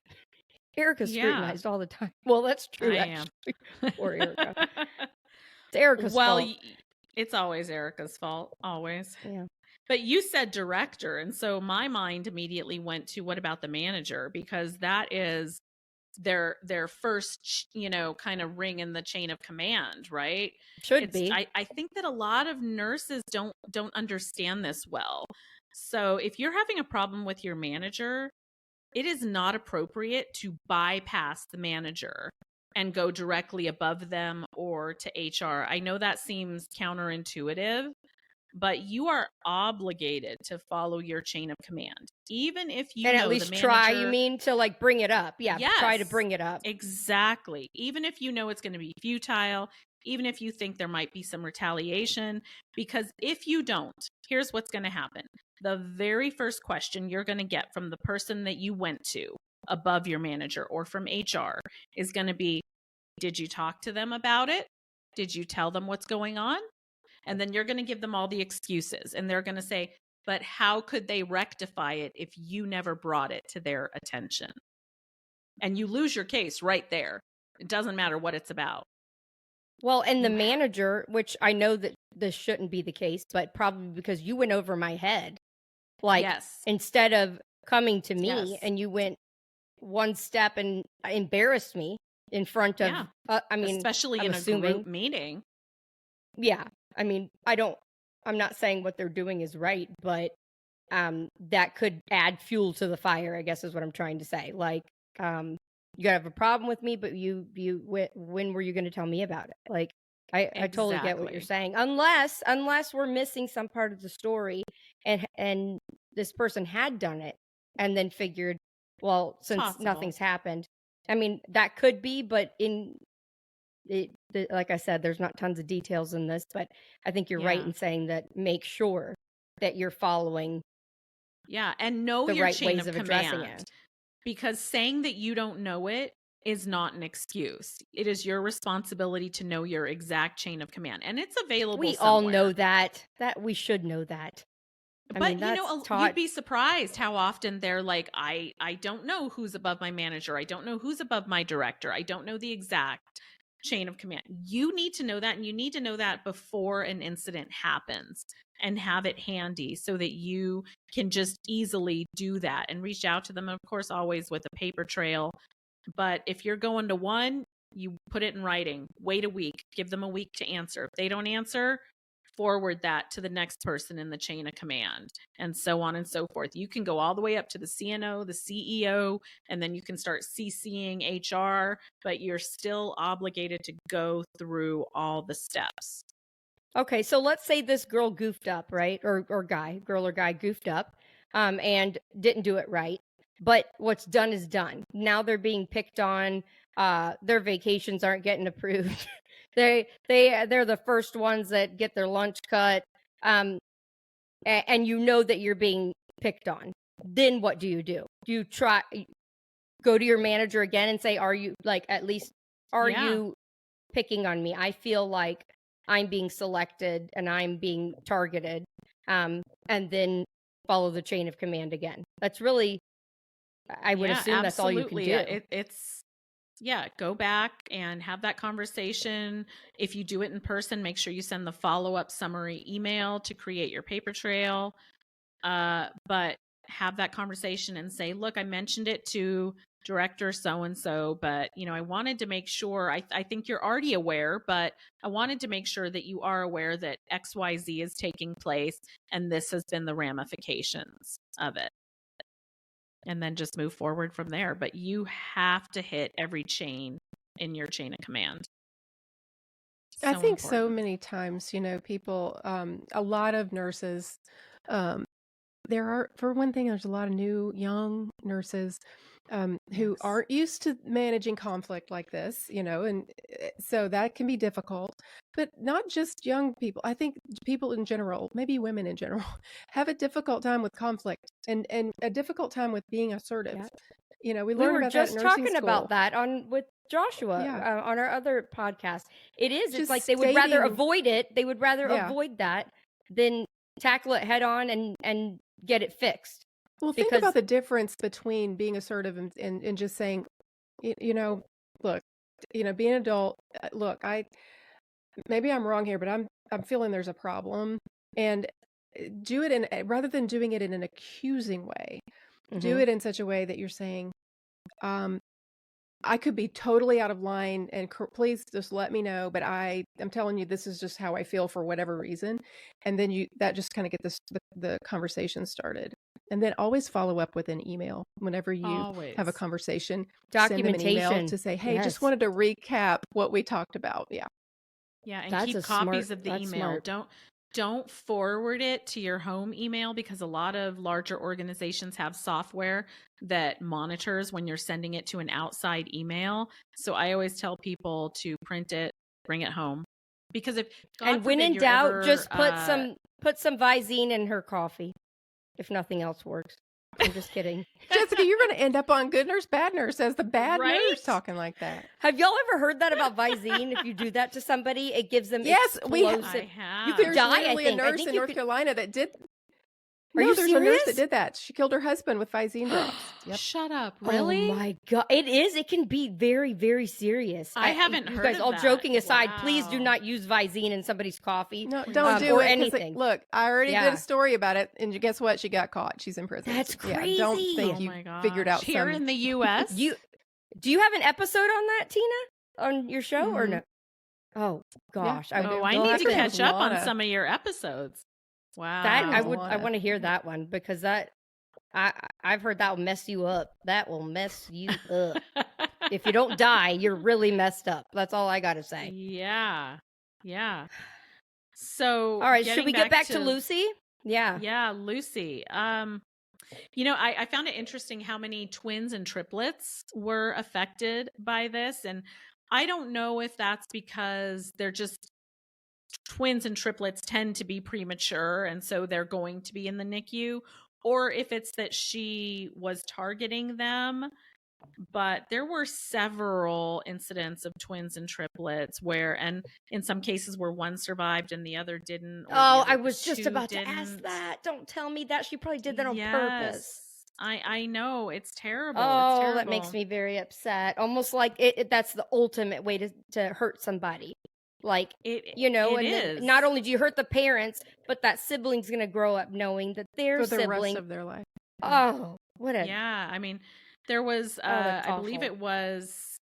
Speaker 1: Erica's scrutinized all the time. Well, that's true.
Speaker 2: I
Speaker 1: actually.
Speaker 2: am.
Speaker 1: Poor Erica. It's Erica's fault.
Speaker 2: It's always Erica's fault, always.
Speaker 1: Yeah.
Speaker 2: But you said director, and so my mind immediately went to, what about the manager? Because that is their first, kind of ring in the chain of command, right?
Speaker 1: Should be.
Speaker 2: I think that a lot of nurses don't understand this well. So if you're having a problem with your manager, it is not appropriate to bypass the manager and go directly above them or to HR. I know that seems counterintuitive, but you are obligated to follow your chain of command, even if you
Speaker 1: and
Speaker 2: know
Speaker 1: at least
Speaker 2: the manager,
Speaker 1: try. You mean to bring it up? Yeah,
Speaker 2: yes,
Speaker 1: try to bring it up.
Speaker 2: Exactly. Even if you know it's going to be futile, even if you think there might be some retaliation, because if you don't, here's what's going to happen. The very first question you're going to get from the person that you went to above your manager or from HR is going to be, did you talk to them about it? Did you tell them what's going on? And then you're going to give them all the excuses, and they're going to say, but how could they rectify it if you never brought it to their attention? And you lose your case right there. It doesn't matter what it's about.
Speaker 1: Well, and the manager, which I know that this shouldn't be the case, but probably because you went over my head. Like, yes. Instead of coming to me, yes, and you went one step and embarrassed me in front of,
Speaker 2: especially in a group meeting.
Speaker 1: Yeah. I mean, I'm not saying what they're doing is right, but that could add fuel to the fire, I guess is what I'm trying to say. Like, you gotta have a problem with me, but when were you going to tell me about it? Like, I totally get what you're saying. Unless we're missing some part of the story, and this person had done it and then figured, well, since nothing's happened. I mean, that could be, but like I said, there's not tons of details in this, but I think you're right in saying that make sure that you're following
Speaker 2: and know
Speaker 1: the
Speaker 2: your
Speaker 1: right
Speaker 2: chain
Speaker 1: ways of
Speaker 2: command.
Speaker 1: addressing it.
Speaker 2: Because saying that you don't know it is not an excuse. It is your responsibility to know your exact chain of command, and it's available
Speaker 1: We
Speaker 2: somewhere.
Speaker 1: all know that we should know that.
Speaker 2: But you'd be surprised how often they're like, I don't know who's above my manager. I don't know who's above my director. I don't know the exact chain of command. You need to know that, and you need to know that before an incident happens and have it handy so that you can just easily do that and reach out to them. Of course, always with a paper trail. But if you're going to one, you put it in writing, wait a week, give them a week to answer. If they don't answer, forward that to the next person in the chain of command, and so on and so forth. You can go all the way up to the CNO, the CEO, and then you can start CCing HR, but you're still obligated to go through all the steps.
Speaker 1: Okay, so let's say this girl goofed up, right? Or girl or guy goofed up and didn't do it right. But what's done is done. Now they're being picked on. Their vacations aren't getting approved. They're the first ones that get their lunch cut. And you know that you're being picked on. Then what do? Do you go to your manager again and say, are you you picking on me? I feel like I'm being selected and I'm being targeted, and then follow the chain of command again. That's really, I would assume that's all you can do.
Speaker 2: go back and have that conversation. If you do it in person, make sure you send the follow-up summary email to create your paper trail. But have that conversation and say, look, I mentioned it to director so-and-so, but I wanted to make sure, I think you're already aware, but I wanted to make sure that you are aware that XYZ is taking place and this has been the ramifications of it. And then just move forward from there. But you have to hit every chain in your chain of command.
Speaker 3: I think so
Speaker 2: important.
Speaker 3: many times, people, a lot of nurses, there are, for one thing, there's a lot of new, young nurses who
Speaker 2: Yes.
Speaker 3: aren't used to managing conflict like this, and so that can be difficult. But not just young people. I think people in general, maybe women in general, have a difficult time with conflict and a difficult time with being assertive.
Speaker 1: Yeah.
Speaker 3: We
Speaker 1: We
Speaker 3: learned
Speaker 1: were
Speaker 3: about that in
Speaker 1: just
Speaker 3: nursing
Speaker 1: talking
Speaker 3: school.
Speaker 1: about that with Joshua
Speaker 3: Yeah.
Speaker 1: on our other podcast. It's
Speaker 3: Just
Speaker 1: like they would rather
Speaker 3: stating-
Speaker 1: avoid it. They would rather
Speaker 3: Yeah.
Speaker 1: avoid that than tackle it head on and get it fixed.
Speaker 3: Well, think
Speaker 1: Because-
Speaker 3: about the difference between being assertive and just saying, look, being an adult, look, maybe I'm wrong here, but I'm feeling there's a problem, and do it rather than doing it in an accusing way, do
Speaker 1: Mhm.
Speaker 3: it in such a way that you're saying, I could be totally out of line, and please just let me know, but I'm telling you, this is just how I feel for whatever reason. And then that just kind of get the conversation started. And then always follow up with an email whenever you have a
Speaker 2: Always.
Speaker 3: conversation. Send them an email
Speaker 1: Documentation.
Speaker 3: to say, hey,
Speaker 1: Yes.
Speaker 3: just wanted to recap what we talked about. Yeah.
Speaker 2: Yeah, and
Speaker 1: That's
Speaker 2: keep
Speaker 1: a
Speaker 2: copies
Speaker 1: smart-
Speaker 2: of the
Speaker 1: that's
Speaker 2: email.
Speaker 1: smart.
Speaker 2: Don't forward it to your home email, because a lot of larger organizations have software that monitors when you're sending it to an outside email. So I always tell people to print it, bring it home, because if God
Speaker 1: And when
Speaker 2: forbid
Speaker 1: in
Speaker 2: you're
Speaker 1: doubt,
Speaker 2: ever,
Speaker 1: just put some Visine in her coffee, if nothing else works. I'm just kidding.
Speaker 3: Jessica, you're going to end up on Good Nurse, Bad Nurse as the bad
Speaker 2: Right?
Speaker 3: nurse talking like that.
Speaker 1: Have y'all ever heard that about Visine? If you do that to somebody, it gives them
Speaker 3: Yes,
Speaker 1: explosive.
Speaker 2: I have.
Speaker 1: You could
Speaker 3: There's
Speaker 1: die, I
Speaker 3: literally
Speaker 1: think.
Speaker 3: a
Speaker 1: I
Speaker 3: nurse
Speaker 1: think
Speaker 3: in
Speaker 1: you
Speaker 3: North
Speaker 1: could-
Speaker 3: Carolina that did.
Speaker 1: Are you
Speaker 3: there's a nurse
Speaker 1: serious?
Speaker 3: that did that. She killed her husband with Visine drops. Yep.
Speaker 2: Shut up. Really?
Speaker 1: Oh my God. It is. It can be very, very serious.
Speaker 2: I haven't
Speaker 1: you
Speaker 2: heard
Speaker 1: guys,
Speaker 2: of
Speaker 1: all
Speaker 2: that.
Speaker 1: joking aside, please do
Speaker 2: Wow.
Speaker 1: not use Visine in somebody's coffee.
Speaker 3: No, don't do
Speaker 1: or
Speaker 3: it. 'Cause,
Speaker 1: anything.
Speaker 3: look, I already did
Speaker 1: Yeah.
Speaker 3: a story about it, and guess what? She got caught. She's in prison.
Speaker 1: That's
Speaker 3: Yeah, don't
Speaker 1: crazy.
Speaker 3: think
Speaker 2: Oh
Speaker 3: you
Speaker 2: my
Speaker 3: figured out
Speaker 2: gosh. Here
Speaker 3: some.
Speaker 2: in the U.S.?
Speaker 1: Do you have an episode on that, Tina, on your show or no? Oh gosh.
Speaker 3: I do.
Speaker 2: Oh, I
Speaker 3: You'll
Speaker 2: need
Speaker 3: have
Speaker 2: to
Speaker 3: to
Speaker 2: catch up on
Speaker 3: Lana.
Speaker 2: some of your episodes. Wow.
Speaker 1: That I
Speaker 3: Lana.
Speaker 1: want to hear that one, because I've heard that will mess you up. That will mess you up. If you don't die, you're really messed up. That's all I got to say.
Speaker 2: Yeah. Yeah. So,
Speaker 1: All right, should
Speaker 2: getting
Speaker 1: we get back to Lucy? Yeah.
Speaker 2: Yeah, Lucy. I found it interesting how many twins and triplets were affected by this. And I don't know if that's because they're just twins and triplets tend to be premature, and so they're going to be in the NICU, or if it's that she was targeting them. But there were several incidents of twins and triplets and in some cases where one survived and the other didn't. Or
Speaker 1: Oh,
Speaker 2: the
Speaker 1: I
Speaker 2: other
Speaker 1: was just
Speaker 2: two
Speaker 1: about to ask
Speaker 2: didn't.
Speaker 1: that. Don't tell me that. She probably did that on
Speaker 2: Yes.
Speaker 1: purpose.
Speaker 2: I know. It's terrible.
Speaker 1: Oh,
Speaker 2: It's terrible.
Speaker 1: that makes me very upset. Almost like that's the ultimate way to hurt somebody. Like,
Speaker 2: It
Speaker 1: and
Speaker 2: is.
Speaker 1: then not only do you hurt the parents, but that sibling's going to grow up knowing that their
Speaker 3: For the
Speaker 1: sibling.
Speaker 3: rest of their life.
Speaker 1: Oh, what a.
Speaker 2: Yeah, I mean, there was
Speaker 1: that's
Speaker 2: I believe
Speaker 1: awful.
Speaker 2: it was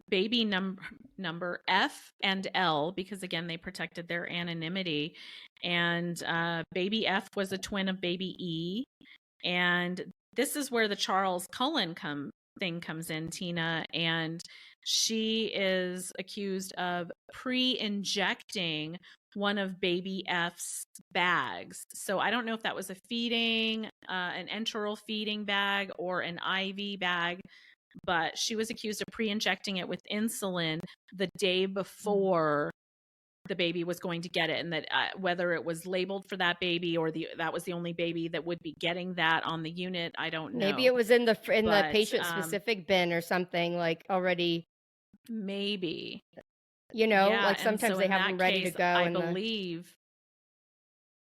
Speaker 2: baby number F and L, because again they protected their anonymity, and baby F was a twin of baby E, and this is where the Charles Cullen thing comes in, Tina, and she is accused of pre-injecting one of baby F's bags. So I don't know if that was a feeding, an enteral feeding bag or an IV bag, but she was accused of pre-injecting it with insulin the day before the baby was going to get it, and that whether it was labeled for that baby or that was the only baby that would be getting that on the unit, I don't know.
Speaker 1: Maybe it was in the
Speaker 2: But,
Speaker 1: patient specific bin or something, like already.
Speaker 2: Maybe.
Speaker 1: Like
Speaker 2: and
Speaker 1: sometimes
Speaker 2: so
Speaker 1: they
Speaker 2: in
Speaker 1: have
Speaker 2: that
Speaker 1: them ready to
Speaker 2: case,
Speaker 1: go.
Speaker 2: I believe.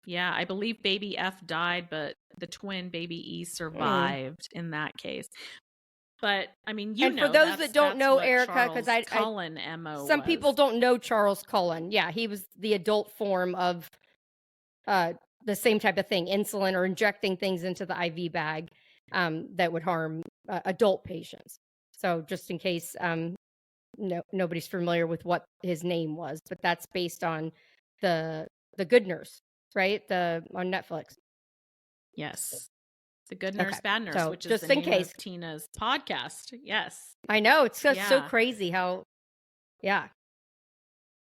Speaker 2: Yeah, I believe baby F died, but the twin baby E survived in that case. But I mean,
Speaker 1: And for those that don't know Erica, because
Speaker 2: Cullen MO
Speaker 1: some people don't know Charles Cullen. Yeah, he was the adult form of the same type of thing, insulin or injecting things into the IV bag that would harm adult patients. So just in case nobody's familiar with what his name was, but that's based on the Good Nurse, right? On Netflix.
Speaker 2: Yes. The Good Nurse, Bad Nurse,
Speaker 1: So,
Speaker 2: which is
Speaker 1: just
Speaker 2: the
Speaker 1: in
Speaker 2: name
Speaker 1: case.
Speaker 2: of Tina's podcast. Yes.
Speaker 1: I know. It's just so
Speaker 2: Yeah.
Speaker 1: crazy how, yeah.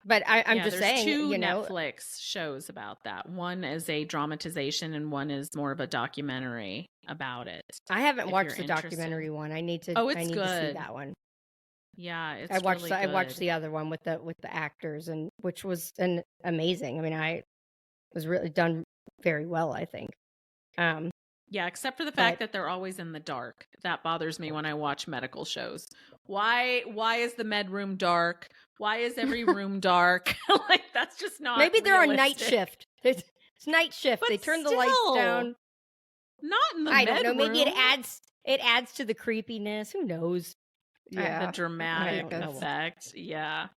Speaker 1: But I'm just saying,
Speaker 2: there's two Netflix shows about that. One is a dramatization and one is more of a documentary about it.
Speaker 1: I haven't watched the documentary one. I need to.
Speaker 2: It's
Speaker 1: good.
Speaker 2: To
Speaker 1: see that one.
Speaker 2: Yeah, it's
Speaker 1: I watched.
Speaker 2: really good.
Speaker 1: I watched the other one with the actors, and which was amazing. I mean, I was really done very well, I think.
Speaker 2: Yeah, except for the fact that they're always in the dark. That bothers me when I watch medical shows. Why is the med room dark? Why is every room dark? Like, that's just not
Speaker 1: Maybe they're on night
Speaker 2: realistic.
Speaker 1: shift. It's night shift.
Speaker 2: But
Speaker 1: they turn the lights down.
Speaker 2: Not in the
Speaker 1: I
Speaker 2: med
Speaker 1: don't know. Maybe
Speaker 2: room.
Speaker 1: it adds to the creepiness. Who knows?
Speaker 2: The dramatic effect. Yeah.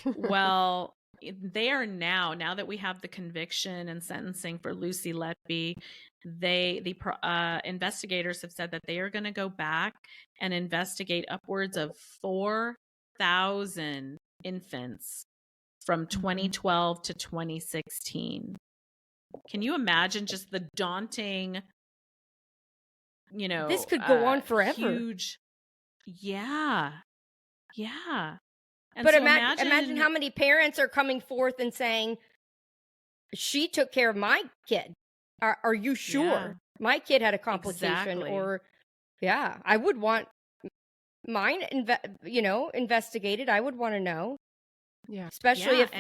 Speaker 2: Well, they are now that we have the conviction and sentencing for Lucy Letby, the investigators have said that they are going to go back and investigate upwards of 4,000 infants from 2012 to 2016. Can you imagine just the daunting,
Speaker 1: this could go on forever.
Speaker 2: Huge. Yeah. Yeah. And
Speaker 1: but
Speaker 2: so
Speaker 1: imagine how many parents are coming forth and saying, she took care of my kid. Are you sure?
Speaker 2: Yeah.
Speaker 1: My kid had a complication.
Speaker 2: Exactly.
Speaker 1: Or, yeah, I would want mine, investigated. I would want to know.
Speaker 3: Yeah.
Speaker 1: Especially if,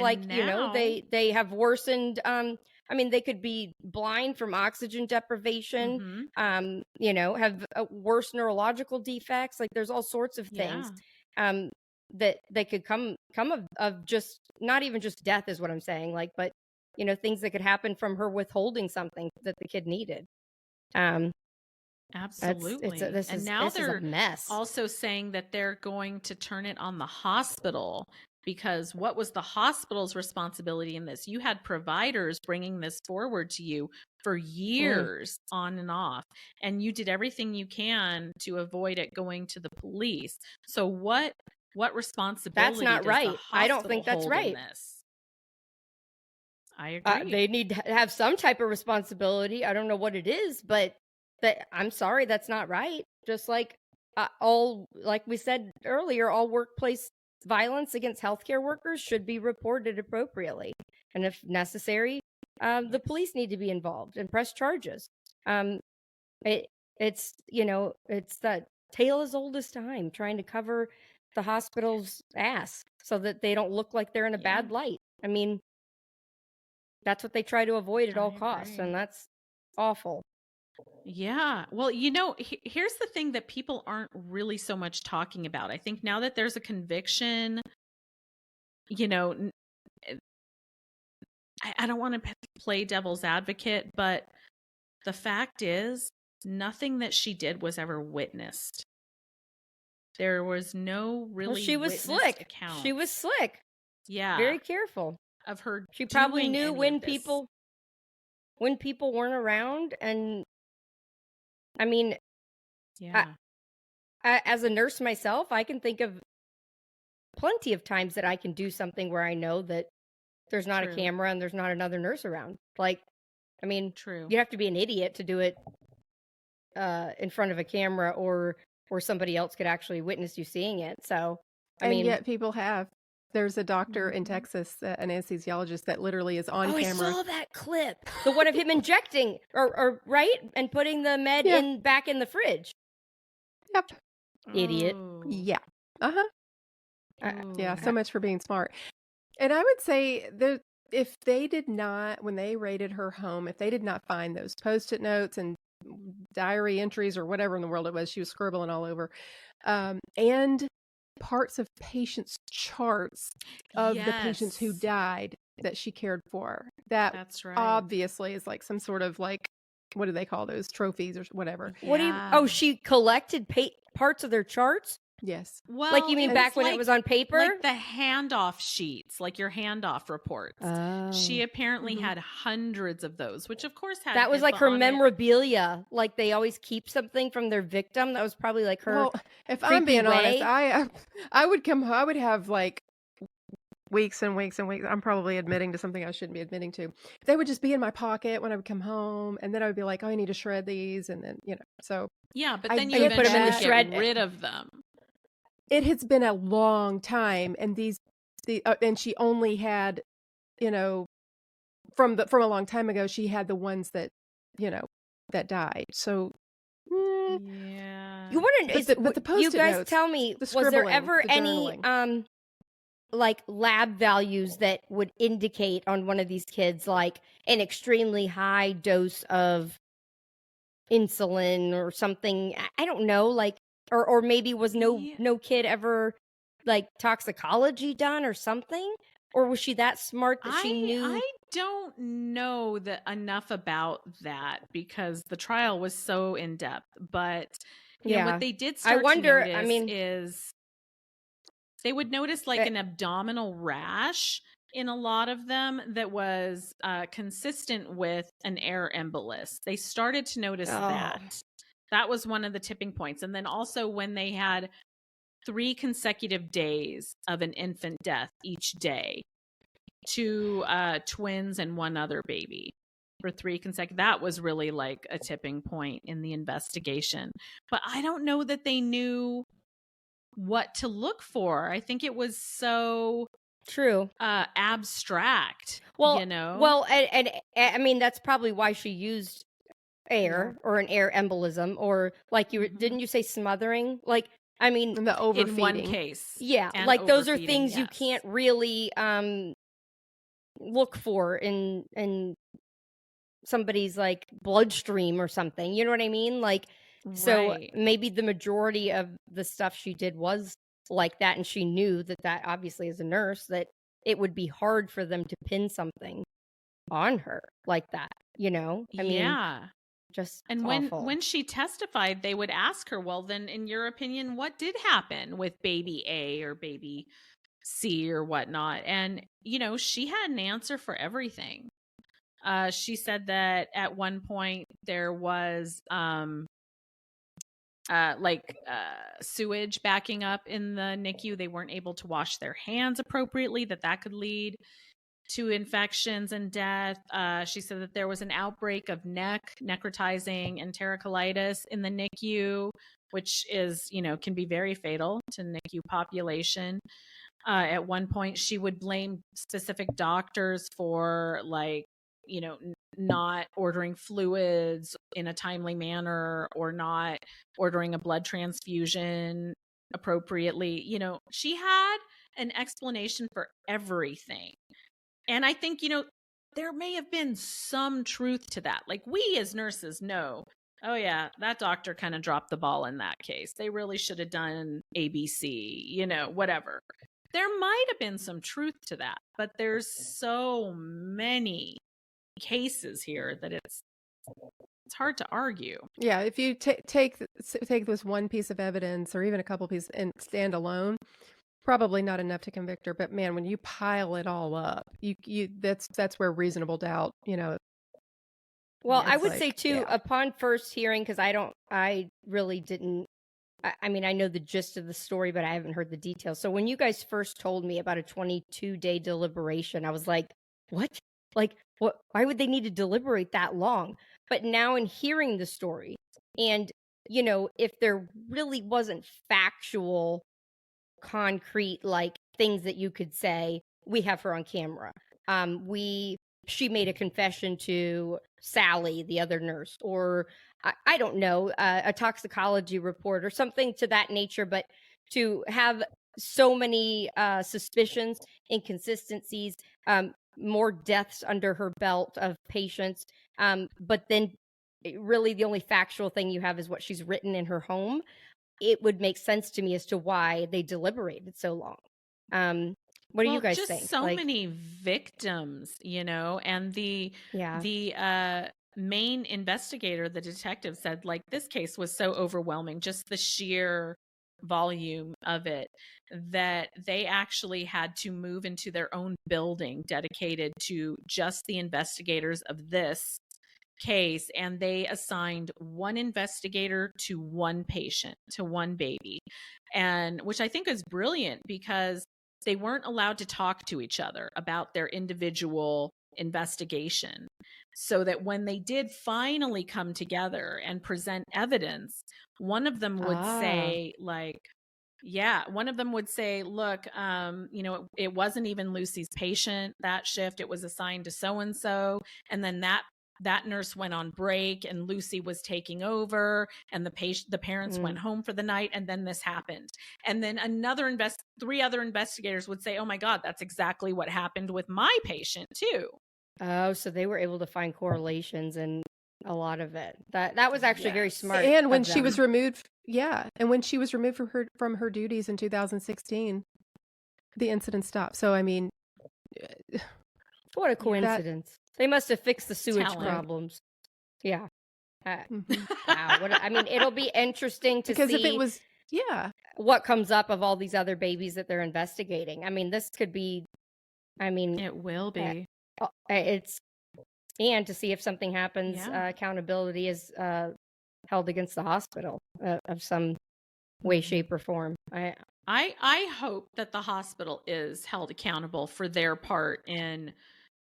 Speaker 1: they have worsened. I mean, they could be blind from oxygen deprivation, have worse neurological defects. Like, there's all sorts of things that they could come of just, not even just death is what I'm saying. Like, but, things that could happen from her withholding something that the kid needed.
Speaker 2: Absolutely.
Speaker 1: This is a mess.
Speaker 2: Also saying that they're going to turn it on the hospital, because what was the hospital's responsibility in this? You had providers bringing this forward to you for years on and off, and you did everything you can to avoid it going to the police. So what responsibility?
Speaker 1: That's not right. I don't think that's right.
Speaker 2: I agree.
Speaker 1: They need to have some type of responsibility. I don't know what it is, but I'm sorry, that's not right. Just like like we said earlier, all workplace violence against healthcare workers should be reported appropriately, and if necessary, the police need to be involved and press charges. It's that tale as old as time, trying to cover the hospital's ass so that they don't look like they're in a bad light. I mean, that's what they try to avoid at all costs, and that's awful.
Speaker 2: Yeah. Well, here's the thing that people aren't really so much talking about. I think now that there's a conviction, I don't want to play devil's advocate, but the fact is, nothing that she did was ever witnessed. There was no really.
Speaker 1: Well, she was slick.
Speaker 2: Account.
Speaker 1: She was slick.
Speaker 2: Yeah.
Speaker 1: Very careful
Speaker 2: Of her.
Speaker 1: She probably knew when people weren't around, and I mean, as a nurse myself, I can think of plenty of times that I can do something where I know that there's not a camera and there's not another nurse around. Like, I mean, you have to be an idiot to do it in front of a camera, or somebody else could actually witness you seeing it. So, I mean,
Speaker 3: yet people have. There's a doctor in Texas, an anesthesiologist, that literally is on camera.
Speaker 1: I saw that clip. The one of him injecting, or right, and putting the med back in the fridge.
Speaker 3: Yep.
Speaker 1: Idiot.
Speaker 3: Yeah. Yeah. So much for being smart. And I would say that if they did not, when they raided her home, if they did not find those Post-it notes and diary entries or whatever in the world it was, she was scribbling all over, and parts of patients' charts of the patients who died that she cared for. That's right. Obviously is like some sort of like what do they call those trophies or whatever?
Speaker 1: What do you?
Speaker 2: Yeah.
Speaker 1: Oh, she collected parts of their charts.
Speaker 3: Yes.
Speaker 2: Well,
Speaker 1: Like you mean
Speaker 2: it
Speaker 1: back
Speaker 2: was
Speaker 1: when it was on paper?
Speaker 2: like the handoff sheets, like your handoff reports. She
Speaker 1: Oh.
Speaker 2: apparently
Speaker 3: Mhm.
Speaker 2: had hundreds of those, which of course had
Speaker 1: That was like
Speaker 2: HIPAA
Speaker 1: her
Speaker 2: on it.
Speaker 1: memorabilia. Like they always keep something from their victim. That was probably like her.
Speaker 3: Well, if I'm
Speaker 1: creepy
Speaker 3: being honest,
Speaker 1: way.
Speaker 3: I would come I would have like weeks and weeks and weeks. I'm probably admitting to something I shouldn't be admitting to. They would just be in my pocket when I would come home, and then I would be like, "Oh, I need to shred these," and then
Speaker 2: Yeah, but
Speaker 3: I
Speaker 2: then you
Speaker 3: did
Speaker 1: put 'em in the
Speaker 2: eventually
Speaker 1: shred-
Speaker 2: get rid of them.
Speaker 3: it has been a long time, and and she only had, from a long time ago, she had the ones that, that died. So,
Speaker 2: Yeah.
Speaker 1: You want to?
Speaker 3: But the
Speaker 1: You
Speaker 3: Post-it
Speaker 1: guys
Speaker 3: notes,
Speaker 1: tell me.
Speaker 3: the
Speaker 1: Was there
Speaker 3: scribbling,
Speaker 1: ever
Speaker 3: the
Speaker 1: any
Speaker 3: journaling.
Speaker 1: like lab values that would indicate on one of these kids like an extremely high dose of insulin or something? I don't know, like, or maybe was
Speaker 2: Yeah.
Speaker 1: no kid ever like toxicology done or something? Or was she that smart that she knew?
Speaker 2: I don't know enough about that because the trial was so in depth. But you know
Speaker 1: Yeah.
Speaker 2: what they did
Speaker 1: I
Speaker 2: start
Speaker 1: wonder,
Speaker 2: to notice
Speaker 1: I mean-
Speaker 2: is they would notice like
Speaker 1: Eh.
Speaker 2: an abdominal rash in a lot of them that was consistent with an air embolus. They started to notice
Speaker 1: Oh.
Speaker 2: that. That was one of the tipping points. And then also when they had 3 consecutive days of an infant death each day, 2 twins and 1 other baby for 3 consecutive. That was really like a tipping point in the investigation. But I don't know that they knew what to look for. I think it was so
Speaker 1: True.
Speaker 2: abstract.
Speaker 1: Well, and I mean that's probably why she used air or an air embolism or like you
Speaker 2: Mhm.
Speaker 1: didn't you say smothering? Like I mean,
Speaker 3: And the overfeeding.
Speaker 2: in one case,
Speaker 1: yeah,
Speaker 2: and
Speaker 1: like those are
Speaker 2: overfeeding,
Speaker 1: things you
Speaker 2: yes.
Speaker 1: can't really look for in somebody's like bloodstream or something. You know what I mean? Like so
Speaker 2: Right.
Speaker 1: maybe the majority of the stuff she did was like that, and she knew that obviously as a nurse that it would be hard for them to pin something on her like that. I mean,
Speaker 2: Yeah.
Speaker 1: just
Speaker 2: And
Speaker 1: awful.
Speaker 2: when she testified, they would ask her, well, then in your opinion, what did happen with baby A or baby C or whatnot? And, she had an answer for everything. She said that at one point there was sewage backing up in the NICU. They weren't able to wash their hands appropriately, that could lead to infections and death. She said that there was an outbreak of necrotizing enterocolitis in the NICU, which is, can be very fatal to NICU population. At one point, she would blame specific doctors for not ordering fluids in a timely manner or not ordering a blood transfusion appropriately. She had an explanation for everything. And I think, there may have been some truth to that. Like we as nurses know, oh yeah, that doctor kind of dropped the ball in that case. They really should have done ABC, whatever. There might have been some truth to that, but there's so many cases here that it's hard to argue.
Speaker 3: Yeah, if you take this one piece of evidence or even a couple pieces and stand alone, probably not enough to convict her. But man, when you pile it all up, that's where reasonable doubt,
Speaker 1: Well, I
Speaker 3: it's
Speaker 1: would
Speaker 3: like,
Speaker 1: say too,
Speaker 3: yeah.
Speaker 1: upon first hearing, because I really didn't. I mean, I know the gist of the story, but I haven't heard the details. So when you guys first told me about a 22-day deliberation, I was like, what? Like, what? Why would they need to deliberate that long? But now in hearing the story, and if there really wasn't factual, concrete, like things that you could say, we have her on camera. She made a confession to Sally, the other nurse, or I don't know, a toxicology report or something to that nature. But to have so many suspicions, inconsistencies, more deaths under her belt of patients, but then really the only factual thing you have is what she's written in her home. It would make sense to me as to why they deliberated so long. What do you guys
Speaker 2: just
Speaker 1: think?
Speaker 2: so many victims, and the main investigator, the detective, said like this case was so overwhelming, just the sheer volume of it, that they actually had to move into their own building dedicated to just the investigators of this case, and they assigned one investigator to one patient, to one baby, and which I think is brilliant because they weren't allowed to talk to each other about their individual investigation, so that when they did finally come together and present evidence, one of them would say like, yeah, one of them would say, look, it wasn't even Lucy's patient that shift. It was assigned to so-and-so. And then that nurse went on break and Lucy was taking over, and the parents went home for the night, and then this happened. And then three other investigators would say, oh my God, that's exactly what happened with my patient too.
Speaker 1: Oh, so they were able to find correlations in a lot of it. That was actually very smart.
Speaker 3: And when she was removed, and when she was removed from her duties in 2016, the incident stopped. So I mean,
Speaker 1: what a coincidence! They must have fixed the sewage problems. Yeah. Wow. I mean, it'll be interesting to see,
Speaker 3: if it was
Speaker 1: what comes up of all these other babies that they're investigating. I mean, this could be. I mean,
Speaker 2: it will be.
Speaker 1: And to see if something happens, accountability is held against the hospital of some way, shape, or form.
Speaker 2: I hope that the hospital is held accountable for their part in,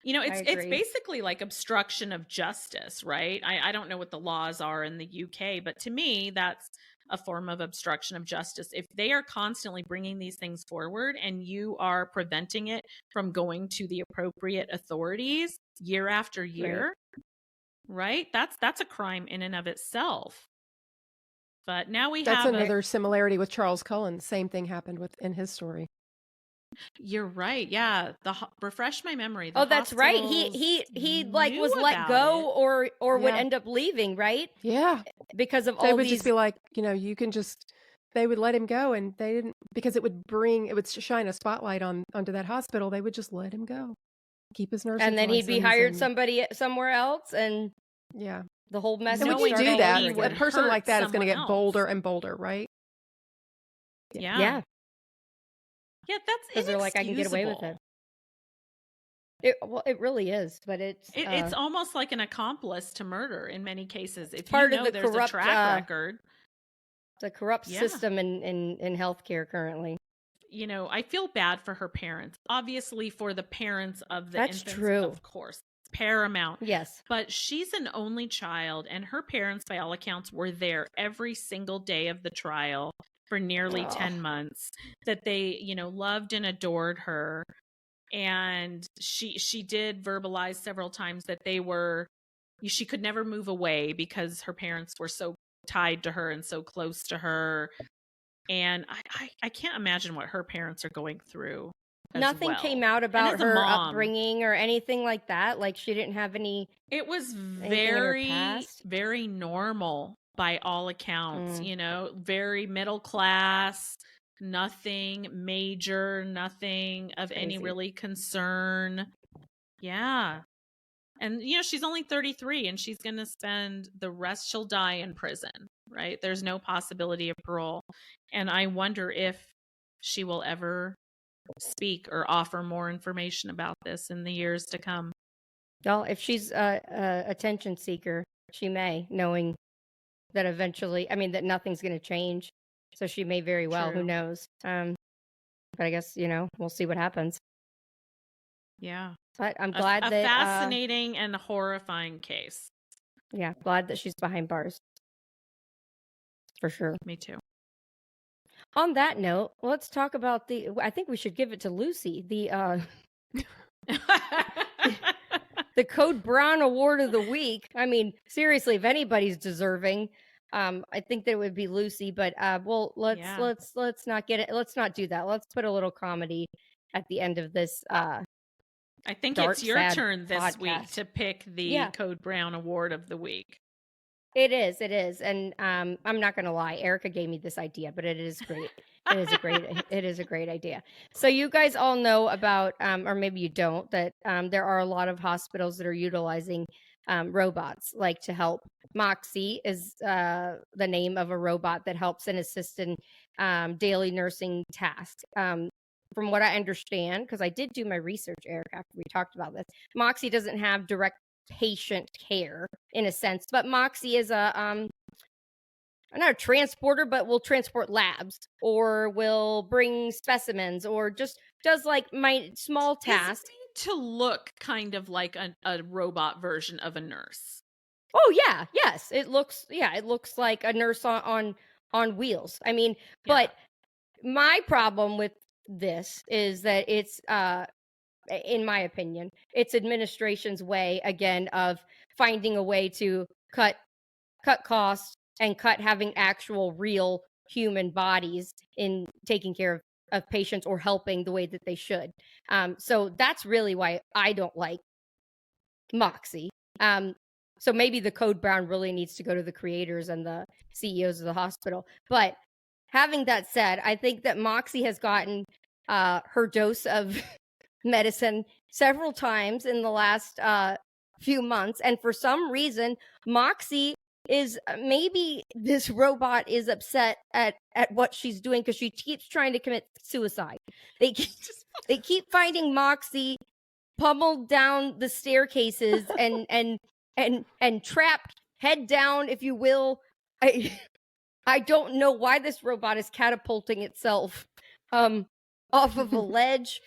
Speaker 2: it's basically like obstruction of justice, right? I don't know what the laws are in the UK, but to me, that's a form of obstruction of justice. If they are constantly bringing these things forward and you are preventing it from going to the appropriate authorities year after year, right? That's a crime in and of itself. But now
Speaker 3: that's another similarity with Charles Cullen. Same thing happened in his story.
Speaker 2: You're right. Yeah. Refresh my memory.
Speaker 1: That's right. He like was let go or would end up leaving, right?
Speaker 3: Yeah.
Speaker 1: Because of
Speaker 3: they would just be like, you can just, they would let him go, and they didn't, because it would shine a spotlight onto that hospital. They would just let him go, keep his nursing
Speaker 1: and then he'd be hired somewhere else, and the whole mess.
Speaker 3: And when you do that, a person like that is going to get bolder and bolder, right?
Speaker 2: Yeah. Yeah, that's
Speaker 1: because they're like, I can get away with it. It really is, but it's
Speaker 2: almost like an accomplice to murder in many cases. If
Speaker 1: part of the
Speaker 2: there's
Speaker 1: corrupt
Speaker 2: a track record,
Speaker 1: the corrupt system in healthcare currently.
Speaker 2: I feel bad for her parents. Obviously, for the parents of the infants,
Speaker 1: true.
Speaker 2: Of course, paramount.
Speaker 1: Yes,
Speaker 2: but she's an only child, and her parents, by all accounts, were there every single day of the trial for nearly 10 months, that they, loved and adored her. And she did verbalize several times that she could never move away because her parents were so tied to her and so close to her. And I can't imagine what her parents are going through.
Speaker 1: Nothing came out about her upbringing or anything like that. Like, she didn't have any.
Speaker 2: It was very, very normal by all accounts, very middle class, nothing major, nothing of any really concern. Yeah. And, she's only 33 and she's going to spend the rest, she'll die in prison, right? There's no possibility of parole. And I wonder if she will ever speak or offer more information about this in the years to come.
Speaker 1: Well, if she's a attention seeker, she may, knowing that eventually, that nothing's going to change. So she may very well, who knows? But I guess, we'll see what happens.
Speaker 2: Yeah.
Speaker 1: But I'm glad that...
Speaker 2: A fascinating and horrifying case.
Speaker 1: Yeah, glad that she's behind bars. For sure.
Speaker 2: Me too.
Speaker 1: On that note, let's talk about I think we should give it to Lucy, the Code Brown Award of the week. Seriously, if anybody's deserving, I think that it would be Lucy. But let's not get it. Let's not do that. Let's put a little comedy at the end of this.
Speaker 2: I think it's your turn this week to pick the Code Brown Award of the week.
Speaker 1: It is, and I'm not going to lie. Erica gave me this idea, but it is great. It is a great idea. So you guys all know about, or maybe you don't, that there are a lot of hospitals that are utilizing robots, like to help. Moxie is the name of a robot that helps and assists in daily nursing tasks. From what I understand, because I did do my research, Eric, after we talked about this, Moxie doesn't have direct patient care in a sense, but Moxie is a not a transporter, but will transport labs or will bring specimens or just does like my small tasks.
Speaker 2: It's made to look kind of like a robot version of a nurse.
Speaker 1: Oh yeah, yes, it looks like a nurse on wheels. I mean, but my problem with this is that it's in my opinion, it's administration's way again of finding a way to cut costs and cut having actual real human bodies in taking care of patients or helping the way that they should. So that's really why I don't like Moxie. So maybe the code brown really needs to go to the creators and the CEOs of the hospital. But having that said, I think that Moxie has gotten her dose of medicine several times in the last few months. And for some reason, Moxie is maybe this robot is upset at what she's doing because she keeps trying to commit suicide. They keep finding Moxie pummeled down the staircases and trapped head down, if you will. I don't know why this robot is catapulting itself off of a ledge.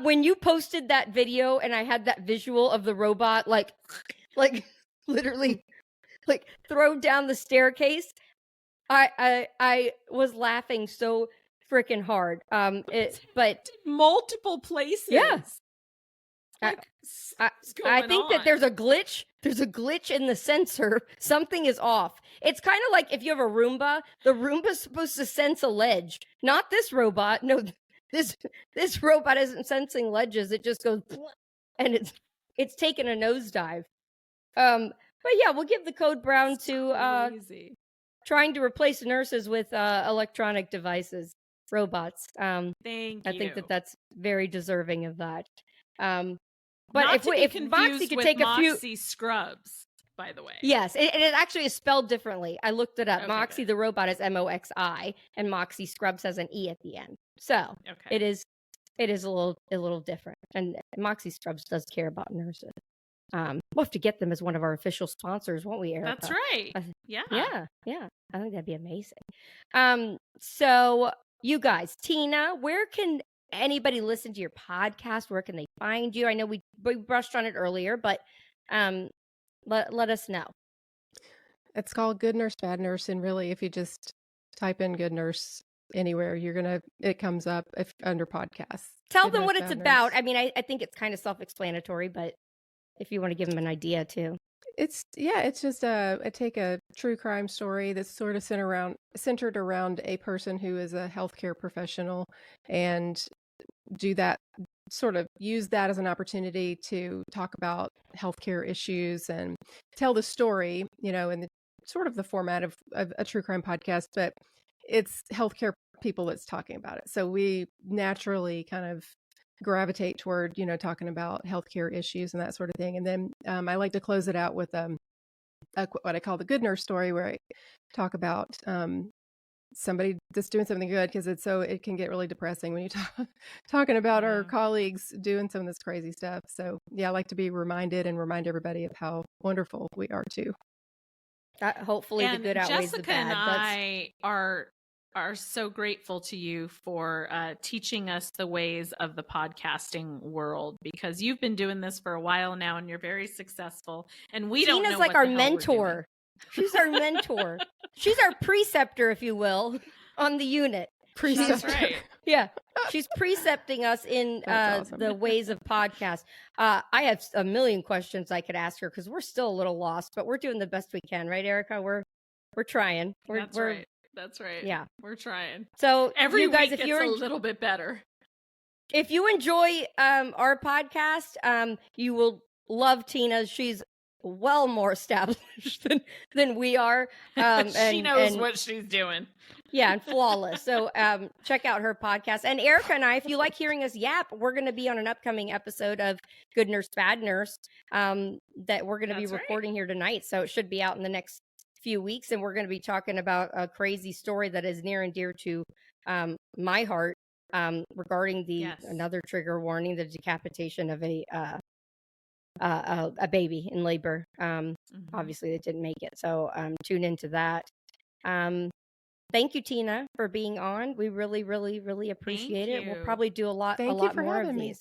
Speaker 1: When you posted that video and I had that visual of the robot like literally like throw down the staircase, I was laughing so freaking hard. But
Speaker 2: multiple places.
Speaker 1: Yeah.
Speaker 2: Like,
Speaker 1: I think that there's a glitch. There's a glitch in the sensor. Something is off. It's kind of like if you have a Roomba. The Roomba's supposed to sense a ledge. Not this robot. No, this robot isn't sensing ledges. It just goes and it's taking a nosedive. But yeah, we'll give the code brown to trying to replace nurses with electronic devices, robots.
Speaker 2: Thank you.
Speaker 1: I think that's very deserving of that. But
Speaker 2: Not
Speaker 1: if Moxie could take a few
Speaker 2: Moxie scrubs, by the way.
Speaker 1: Yes, and it actually is spelled differently. I looked it up.
Speaker 2: Okay,
Speaker 1: Moxie
Speaker 2: good.
Speaker 1: the robot is Moxi, and Moxie Scrubs has an E at the end. So it is a little different. And Moxie Scrubs does care about nurses. We'll have to get them as one of our official sponsors, won't we, Erica?
Speaker 2: That's right. Yeah.
Speaker 1: I think that'd be amazing. So you guys, Tina, where can anybody listen to your podcast? Where can they find you? I know we brushed on it earlier, but let us know.
Speaker 3: It's called Good Nurse, Bad Nurse, and really, if you just type in Good Nurse anywhere, it comes up under podcasts.
Speaker 1: Tell
Speaker 3: Good
Speaker 1: them
Speaker 3: Nurse,
Speaker 1: what it's
Speaker 3: Bad
Speaker 1: about.
Speaker 3: Nurse.
Speaker 1: I mean, I think it's kind of self-explanatory, but if you want to give them an idea too.
Speaker 3: It's just I take a true crime story that's sort of centered around a person who is a healthcare professional, and use that as an opportunity to talk about healthcare issues and tell the story, in the sort of the format of a true crime podcast, but it's healthcare people that's talking about it. So we naturally kind of gravitate toward, talking about healthcare issues and that sort of thing. And then I like to close it out with what I call the good nurse story, where I talk about somebody that's doing something good, because it can get really depressing when you talking about our colleagues doing some of this crazy stuff. So yeah, I like to be reminded and remind everybody of how wonderful we are too.
Speaker 1: Hopefully the good outweighs
Speaker 2: Jessica
Speaker 1: the bad.
Speaker 2: And I are so grateful to you for teaching us the ways of the podcasting world, because you've been doing this for a while now and you're very successful, and we don't know
Speaker 1: Tina's like our mentor. She's our mentor. She's our preceptor, if you will, on the unit.
Speaker 2: That's right.
Speaker 1: Yeah. She's precepting us in
Speaker 3: awesome.
Speaker 1: the ways of podcast. I have a million questions I could ask her because we're still a little lost, but we're doing the best we can, right, Erica? We're trying.
Speaker 2: That's right.
Speaker 1: Yeah.
Speaker 2: We're trying.
Speaker 1: So
Speaker 2: every
Speaker 1: guys,
Speaker 2: week it's a little bit better.
Speaker 1: If you enjoy our podcast, you will love Tina. She's well more established than we are.
Speaker 2: She knows what she's doing.
Speaker 1: Yeah, and flawless. So check out her podcast. And Erica and I, if you like hearing us yap, we're going to be on an upcoming episode of Good Nurse, Bad Nurse that we're going to be recording here tonight. So it should be out in the next few weeks. And we're going to be talking about a crazy story that is near and dear to my heart regarding another trigger warning, the decapitation of a baby in labor. Obviously, they didn't make it. So tune into that. Thank you, Tina, for being on. We really, really, really appreciate it. We'll probably do a lot more of these.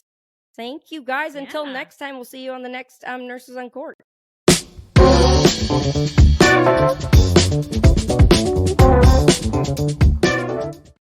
Speaker 1: Thank you, guys. Until next time, we'll see you on the next Nurses Uncorked.